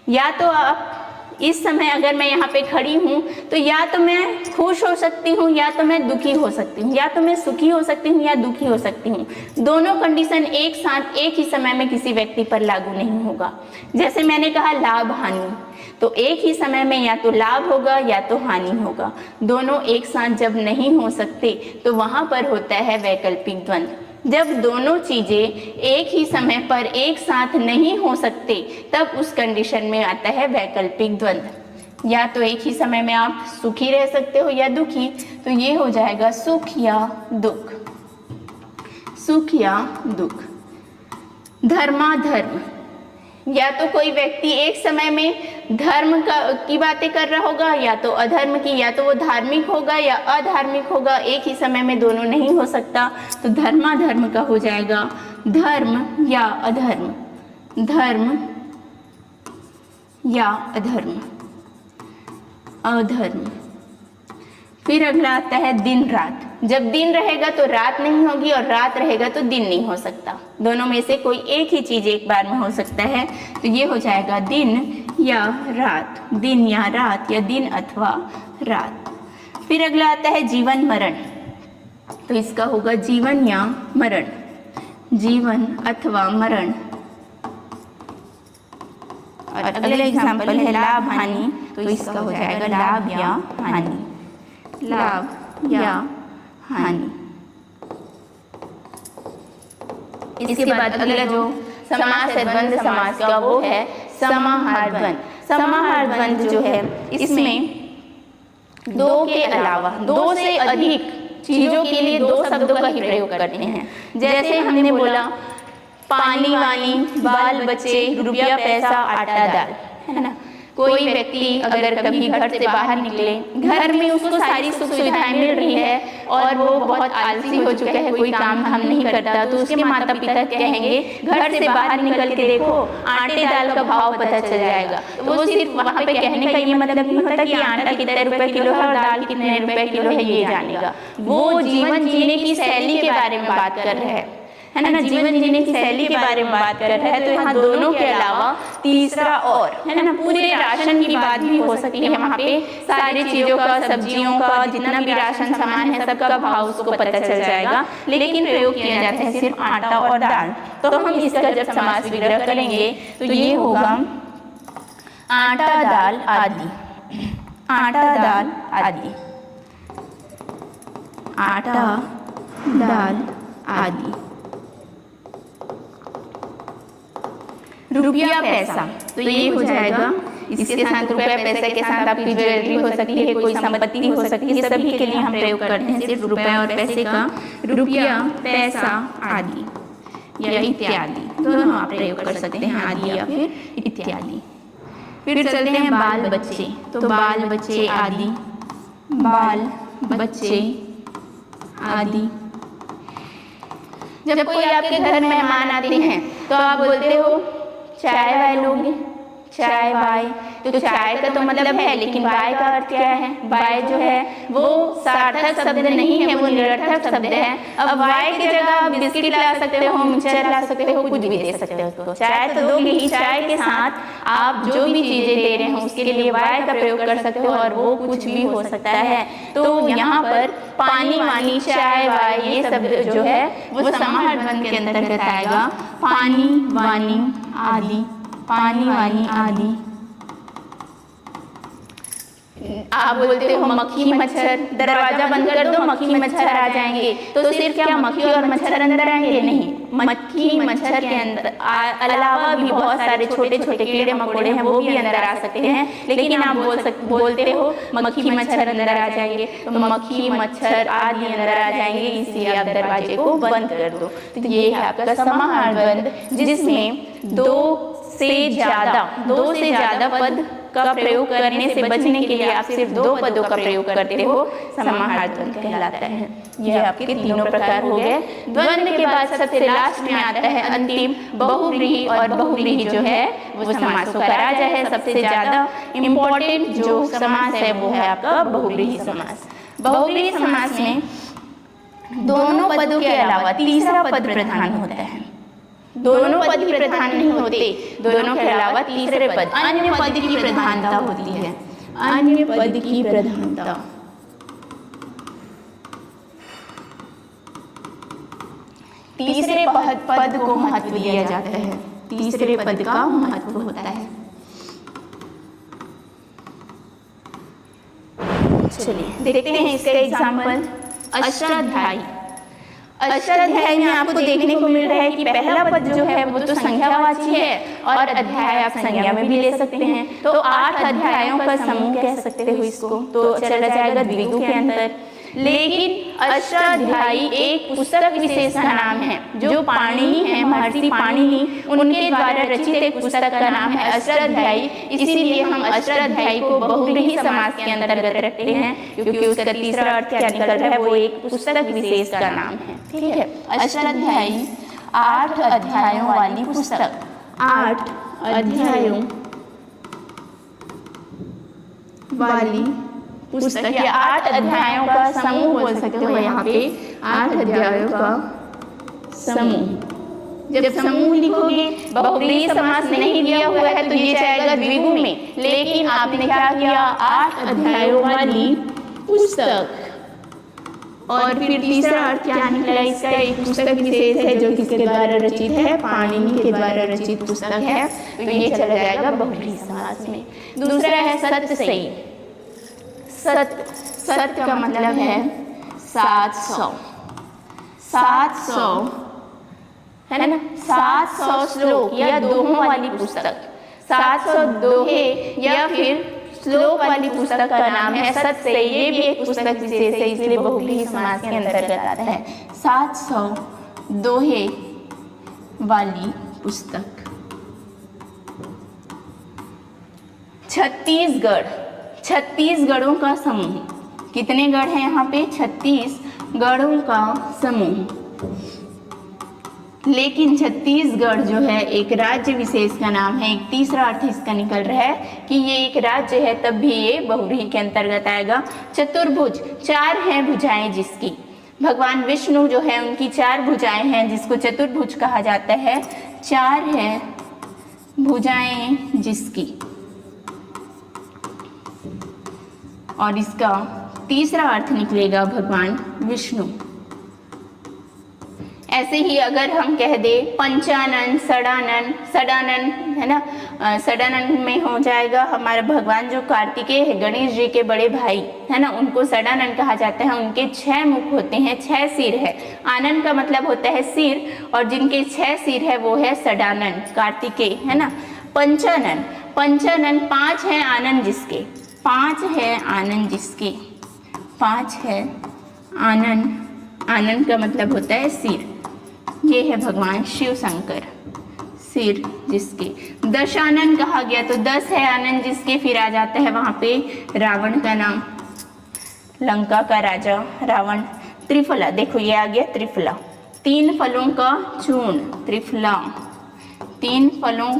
या तो आप इस समय अगर मैं यहाँ पे खड़ी हूँ तो या तो मैं खुश हो सकती हूँ या तो मैं दुखी हो सकती हूँ, या तो मैं सुखी हो सकती हूँ या दुखी हो सकती हूँ। दोनों कंडीशन एक साथ एक ही समय में किसी व्यक्ति पर लागू नहीं होगा। जैसे मैंने कहा लाभ हानि, तो एक ही समय में या तो लाभ होगा या तो हानि होगा। दोनों एक साथ जब नहीं हो सकते तो वहाँ पर होता है वैकल्पिक द्वंद्व। जब दोनों चीजें एक ही समय पर एक साथ नहीं हो सकते तब उस कंडीशन में आता है वैकल्पिक द्वंद्व। या तो एक ही समय में आप सुखी रह सकते हो या दुखी, तो ये हो जाएगा सुख या दुख। सुख या दुख। धर्माधर्म, या तो कोई व्यक्ति एक समय में धर्म की बातें कर रहा होगा या तो अधर्म की, या तो वो धार्मिक होगा या अधार्मिक होगा, एक ही समय में दोनों नहीं हो सकता। तो धर्माधर्म का हो जाएगा धर्म या अधर्म, धर्म या अधर्म, अधर्म। फिर अगला आता है दिन रात। जब दिन रहेगा तो रात नहीं होगी और रात रहेगा तो दिन नहीं हो सकता। दोनों में से कोई एक ही चीज एक बार में हो सकता है, तो ये हो जाएगा दिन या रात, दिन या रात, या दिन अथवा रात। फिर अगला आता है जीवन मरण, तो इसका होगा जीवन या मरण, जीवन अथवा मरण। और अगला एग्जाम्पल है लाभ हानि, तो इसका हो जाएगा लाभ या हानि, लाभ या हानि। इसके बाद अगला जो समास है द्वंद्व समास का, वो है समाहार द्वंद्व। समाहार द्वंद्व जो है इसमें दो के अलावा दो से अधिक चीजों के लिए दो शब्दों का ही प्रयोग करते हैं। जैसे हमने बोला पानी वानी, बाल बच्चे, रुपया पैसा, आटा दाल, है ना। कोई व्यक्ति अगर कभी घर से बाहर निकले, घर में उसको सारी सुख सुविधाएं मिल रही है और वो बहुत आलसी हो चुका है, कोई काम धाम नहीं करता, तो उसके माता पिता कहेंगे घर से बाहर निकल के देखो, आटे दाल का भाव पता चल जाएगा। तो वो सिर्फ वहाँ पे कहने का ये मतलब नहीं होता कि आटा कितने रुपए किलो है और दाल कितने रुपए किलो है ये जानेगा। वो जीवन जीने की शैली के बारे में बात कर रहे हैं, है ना, जीवन जीने की शैली के बारे में बात कर रहा है। तो यहाँ दोनों के अलावा तीसरा और, है ना, पूरे राशन की बात भी हो सकती है। वहाँ पे सारी चीजों का, सब्जियों का, जितना भी राशन सामान है सबका भाव उसको पता चल जाएगा। लेकिन प्रयोग किया जाता है सिर्फ आटा और दाल। तो हम इसका जब समास विग्रह करेंगे तो ये होगा आटा दाल आदि, आटा दाल आदि, आटा दाल आदि। रुपया पैसा, तो ये हो जाएगा, इसके साथ रुपया पैसा के साथ आपकी ज्वेलरी हो सकती है, कोई संपत्ति हो सकती है, सभी के लिए हम प्रयोग करते हैं सिर्फ रुपया और पैसे का। रुपया पैसा आदि या इत्यादि दोनों आप प्रयोग कर सकते हैं, आदि या फिर इत्यादि। फिर चलते हैं बाल बच्चे, तो बाल बच्चे आदि, बाल बच्चे आदि। जब कोई आपके घर में मेहमान आते हैं तो आप बोलते हो चाय वाय लोगे, चाय वाय, तो चाय का तो मतलब है, लेकिन वाय का अर्थ क्या है? वाय जो है वो सार्थक शब्द नहीं है, वो निरर्थक शब्द है। अब वाय की जगह आप बिस्किट ला सकते हो, मिक्सचर ला सकते हो, कुछ भी दे सकते हो उसको। चाय तो दोगे ही, चाय के साथ आप जो भी चीजें दे रहे हो उसके लिए वाय का प्रयोग कर सकते हो और वो कुछ भी हो सकता है। तो यहाँ पर पानी, वानी, चाय, वाय ये सब जो है वो समाहार द्वंद के अंतर्गत आएगा। पानी, वानी आदि, पानी, वानी आदि। आप बोलते हो मक्खी मच्छर, दरवाजा बंद कर दो मक्खी मच्छर आ जाएंगे, तो सिर्फ क्या मक्खी और मच्छर अंदर आएंगे? नहीं, मक्खी मच्छर के अंदर अलावा भी बहुत सारे छोटे छोटे कीड़े मकोड़े हैं, वो भी अंदर आ सकते हैं। लेकिन आप बोलते हो मक्खी मच्छर अंदर आ जाएंगे, तो मक्खी मच्छर आदि अंदर आ जाएंगे, इसलिए आप दरवाजे को बंद कर दो। तो ये है आपका समाहार द्वंद, जिसमें दो से ज्यादा पद का प्रयोग करने से बचने के लिए आप सिर्फ दो पदों का प्रयोग करते हो, समाहार द्वंद कहलाता है। ये आपके तीनों प्रकार हो गए। द्वंद के बाद सबसे लास्ट में आता है अंतिम बहुव्रीहि, और बहुव्रीहि जो है वो समासों का राजा है। सबसे ज्यादा इम्पोर्टेंट जो समास है वो है आपका बहुव्रीहि समास। बहुव्रीहि समास में दोनों पदों के अलावा तीसरा पद प्रधान होता है। दोनों पद ही प्रधान नहीं होते, दोनों के अलावा तीसरे पद, अन्य पद की प्रधानता होती है। अन्य पद की प्रधानता, तीसरे पद को महत्व दिया जाता है, तीसरे पद का महत्व होता है। चलिए देखते हैं इसका एग्जाम्पल। अष्टाध्यायी। अष्टाध्यायी में आपको देखने को मिल रहा है कि पहला पद जो है वो तो संख्यावाची है और अध्याय आप संज्ञा में भी ले सकते हैं। तो 8 अध्यायों का समूह कह सकते हो इसको, तो चला जाएगा द्विगु के अंदर। लेकिन अष्टाध्यायी एक पुस्तक विशेष का नाम है, जो पाणिनि है, महर्षि पाणिनि, उनके द्वारा रचित एक पुस्तक का नाम है अष्टाध्यायी। इसीलिए हम अष्टाध्यायी को बहुव्रीहि समास के अंतर्गत रखते हैं, क्योंकि उसका तीसरा अर्थ क्या निकल रहा है, वो एक पुस्तक विशेष का नाम है। ठीक है, अष्टाध्यायी 8 अध्यायों वाली पुस्तक, 8 अध्यायों वाली पुस्तक या 8 अध्यायों का समूह बोल सकते हो। यहाँ पे 8 अध्यायों का समूह। जब समूह लिखोगे, बहुव्रीहि समास नहीं दिया हुआ है तो ये जाएगा द्विगु में, लेकिन आपने क्या किया, 8 अध्यायों वाली पुस्तक। और फिर तीसरा अर्थ क्या निकला इसका, एक पुस्तक विशेष है जो किसके द्वारा रचित है, पाणिनि के द्वारा रचित पुस्तक है, तो ये चला जाएगा बहुव्रीहि समास में। दूसरा है सतसई। सत का मतलब है 700, 700 है ना, 700 श्लोक या दोहों वाली पुस्तक, 700 दोहे या फिर श्लोक वाली पुस्तक का नाम है सतसई। ये भी एक पुस्तक विशेष है, इसलिए बहुव्रीहि समास के अंतर्गत आता है। 700 दोहे वाली पुस्तक। छत्तीसगढ़, 36 गढ़ों का समूह। कितने गढ़ हैं यहाँ पे, 36 गढ़ों का समूह। लेकिन छत्तीसगढ़ जो है एक राज्य विशेष का नाम है। एक तीसरा अर्थ इसका निकल रहा है कि ये एक राज्य है, तब भी ये बहुव्रीहि के अंतर्गत आएगा। चतुर्भुज, 4 हैं भुजाएं जिसकी, भगवान विष्णु जो है उनकी 4 भुजाएं हैं, जिसको चतुर्भुज कहा जाता है। 4 है भुजाएं जिसकी, और इसका तीसरा अर्थ निकलेगा भगवान विष्णु। ऐसे ही अगर हम कह दे पंचानन, षडानन, षडानन है ना, षडानन में हो जाएगा हमारा भगवान जो कार्तिकेय है, गणेश जी के बड़े भाई है ना, उनको षडानन कहा जाता है। उनके 6 मुख होते हैं, 6 सिर है। आनन का मतलब होता है सिर, और जिनके 6 सिर है वो है षडानन, कार्तिकेय है ना। पंचानन, पंचानन 5 है आनन जिसके, 5 है आनन जिसके, 5 है आनन, आनन का मतलब होता है सिर। ये है भगवान शिव शंकर, सिर जिसके। दशानन कहा गया तो 10 है आनन जिसके, फिर आ जाता है वहाँ पे रावण का नाम, लंका का राजा रावण। त्रिफला, देखो ये आ गया त्रिफला, 3 फलों का चूर्ण, त्रिफला 3 फलों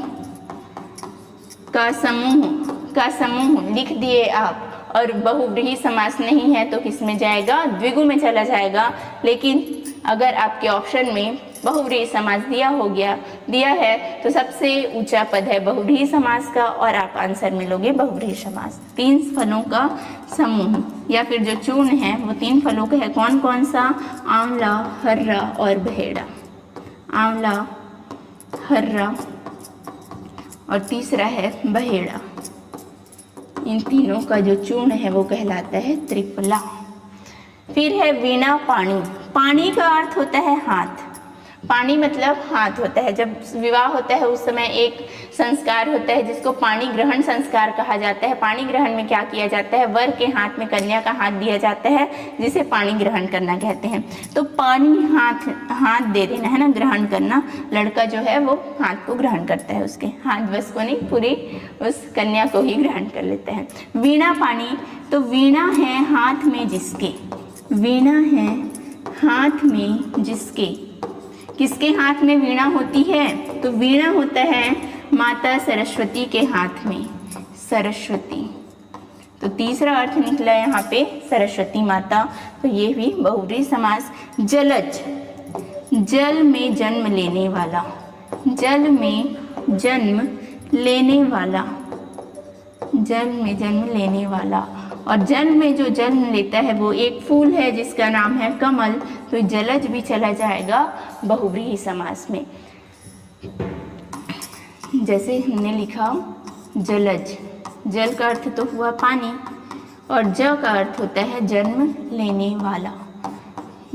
का समूह, का समूह लिख दिए आप और बहुव्रीहि समास नहीं है तो किस में जाएगा, द्विगु में चला जाएगा। लेकिन अगर आपके ऑप्शन में बहुव्रीहि समास दिया है तो सबसे ऊंचा पद है बहुव्रीहि समास का और आप आंसर में लोगे बहुव्रीहि समास। 3 फलों का समूह या फिर जो चूर्ण है वो 3 फलों का है। कौन कौन सा, आंवला, हर्रा और बहेड़ा। आंवला, हर्रा और तीसरा है बहेड़ा। इन तीनों का जो चूर्ण है वो कहलाता है त्रिफला। फिर है वीणा पाणी। पाणी का अर्थ होता है हाथ। पाणी मतलब हाथ होता है। जब विवाह होता है उस समय एक संस्कार होता है जिसको पाणी ग्रहण संस्कार कहा जाता है। पाणी ग्रहण में क्या किया जाता है, वर के हाथ में कन्या का हाथ दिया जाता है जिसे पाणी ग्रहण करना कहते हैं। तो पाणी हाथ दे देना है ना, ग्रहण करना। लड़का जो है वो हाथ को ग्रहण करता है, उसके हाथ बस को नहीं, पूरी उस कन्या को ही ग्रहण कर लेते हैं। वीणा पाणी, तो वीणा है हाथ में जिसके, वीणा है हाथ में जिसके। किसके हाथ में वीणा होती है, तो वीणा होता है माता सरस्वती के हाथ में, सरस्वती। तो तीसरा अर्थ निकला यहाँ पे सरस्वती माता, तो ये भी बहुव्रीहि समास। जलज, जल में जन्म लेने वाला, जल में जन्म लेने वाला, जल में जन्म लेने वाला। और जल में जो जन्म लेता है वो एक फूल है जिसका नाम है कमल, तो जलज भी चला जाएगा बहुव्रीहि समास में। जैसे हमने लिखा जलज, जल का अर्थ तो हुआ पानी और ज का अर्थ होता है जन्म लेने वाला,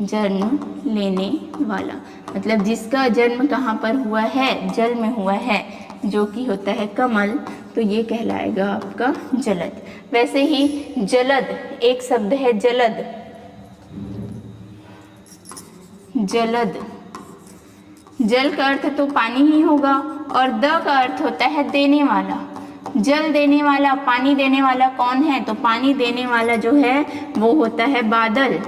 जन्म लेने वाला मतलब जिसका जन्म कहाँ पर हुआ है, जल में हुआ है, जो कि होता है कमल, तो ये कहलाएगा आपका जलद। वैसे ही जलद एक शब्द है, जलद, जलद, जल का अर्थ तो पानी ही होगा और द का अर्थ होता है देने वाला। जल देने वाला, पानी देने वाला कौन है, तो पानी देने वाला जो है वो होता है बादल,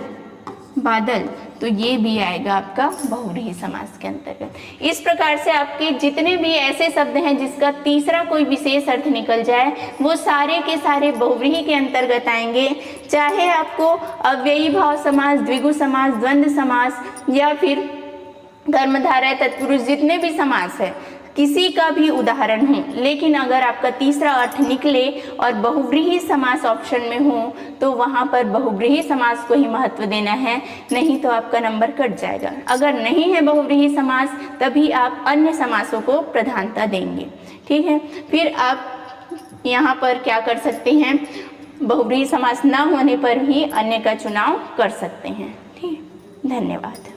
बादल। तो ये भी आएगा आपका बहुव्रीहि समास के अंतर्गत। इस प्रकार से आपके जितने भी ऐसे शब्द हैं जिसका तीसरा कोई विशेष अर्थ निकल जाए वो सारे के सारे बहुव्रीहि के अंतर्गत आएंगे। चाहे आपको अव्ययी भाव समास, द्विगु समास, द्वंद्व समास या फिर कर्मधारय तत्पुरुष जितने भी समास है किसी का भी उदाहरण हो, लेकिन अगर आपका तीसरा अर्थ निकले और बहुव्रीहि समास ऑप्शन में हो तो वहाँ पर बहुव्रीहि समास को ही महत्व देना है, नहीं तो आपका नंबर कट जाएगा। अगर नहीं है बहुव्रीहि समास तभी आप अन्य समासों को प्रधानता देंगे। ठीक है, फिर आप यहाँ पर क्या कर सकते हैं, बहुव्रीहि समास न होने पर भी अन्य का चुनाव कर सकते हैं। ठीक है, धन्यवाद।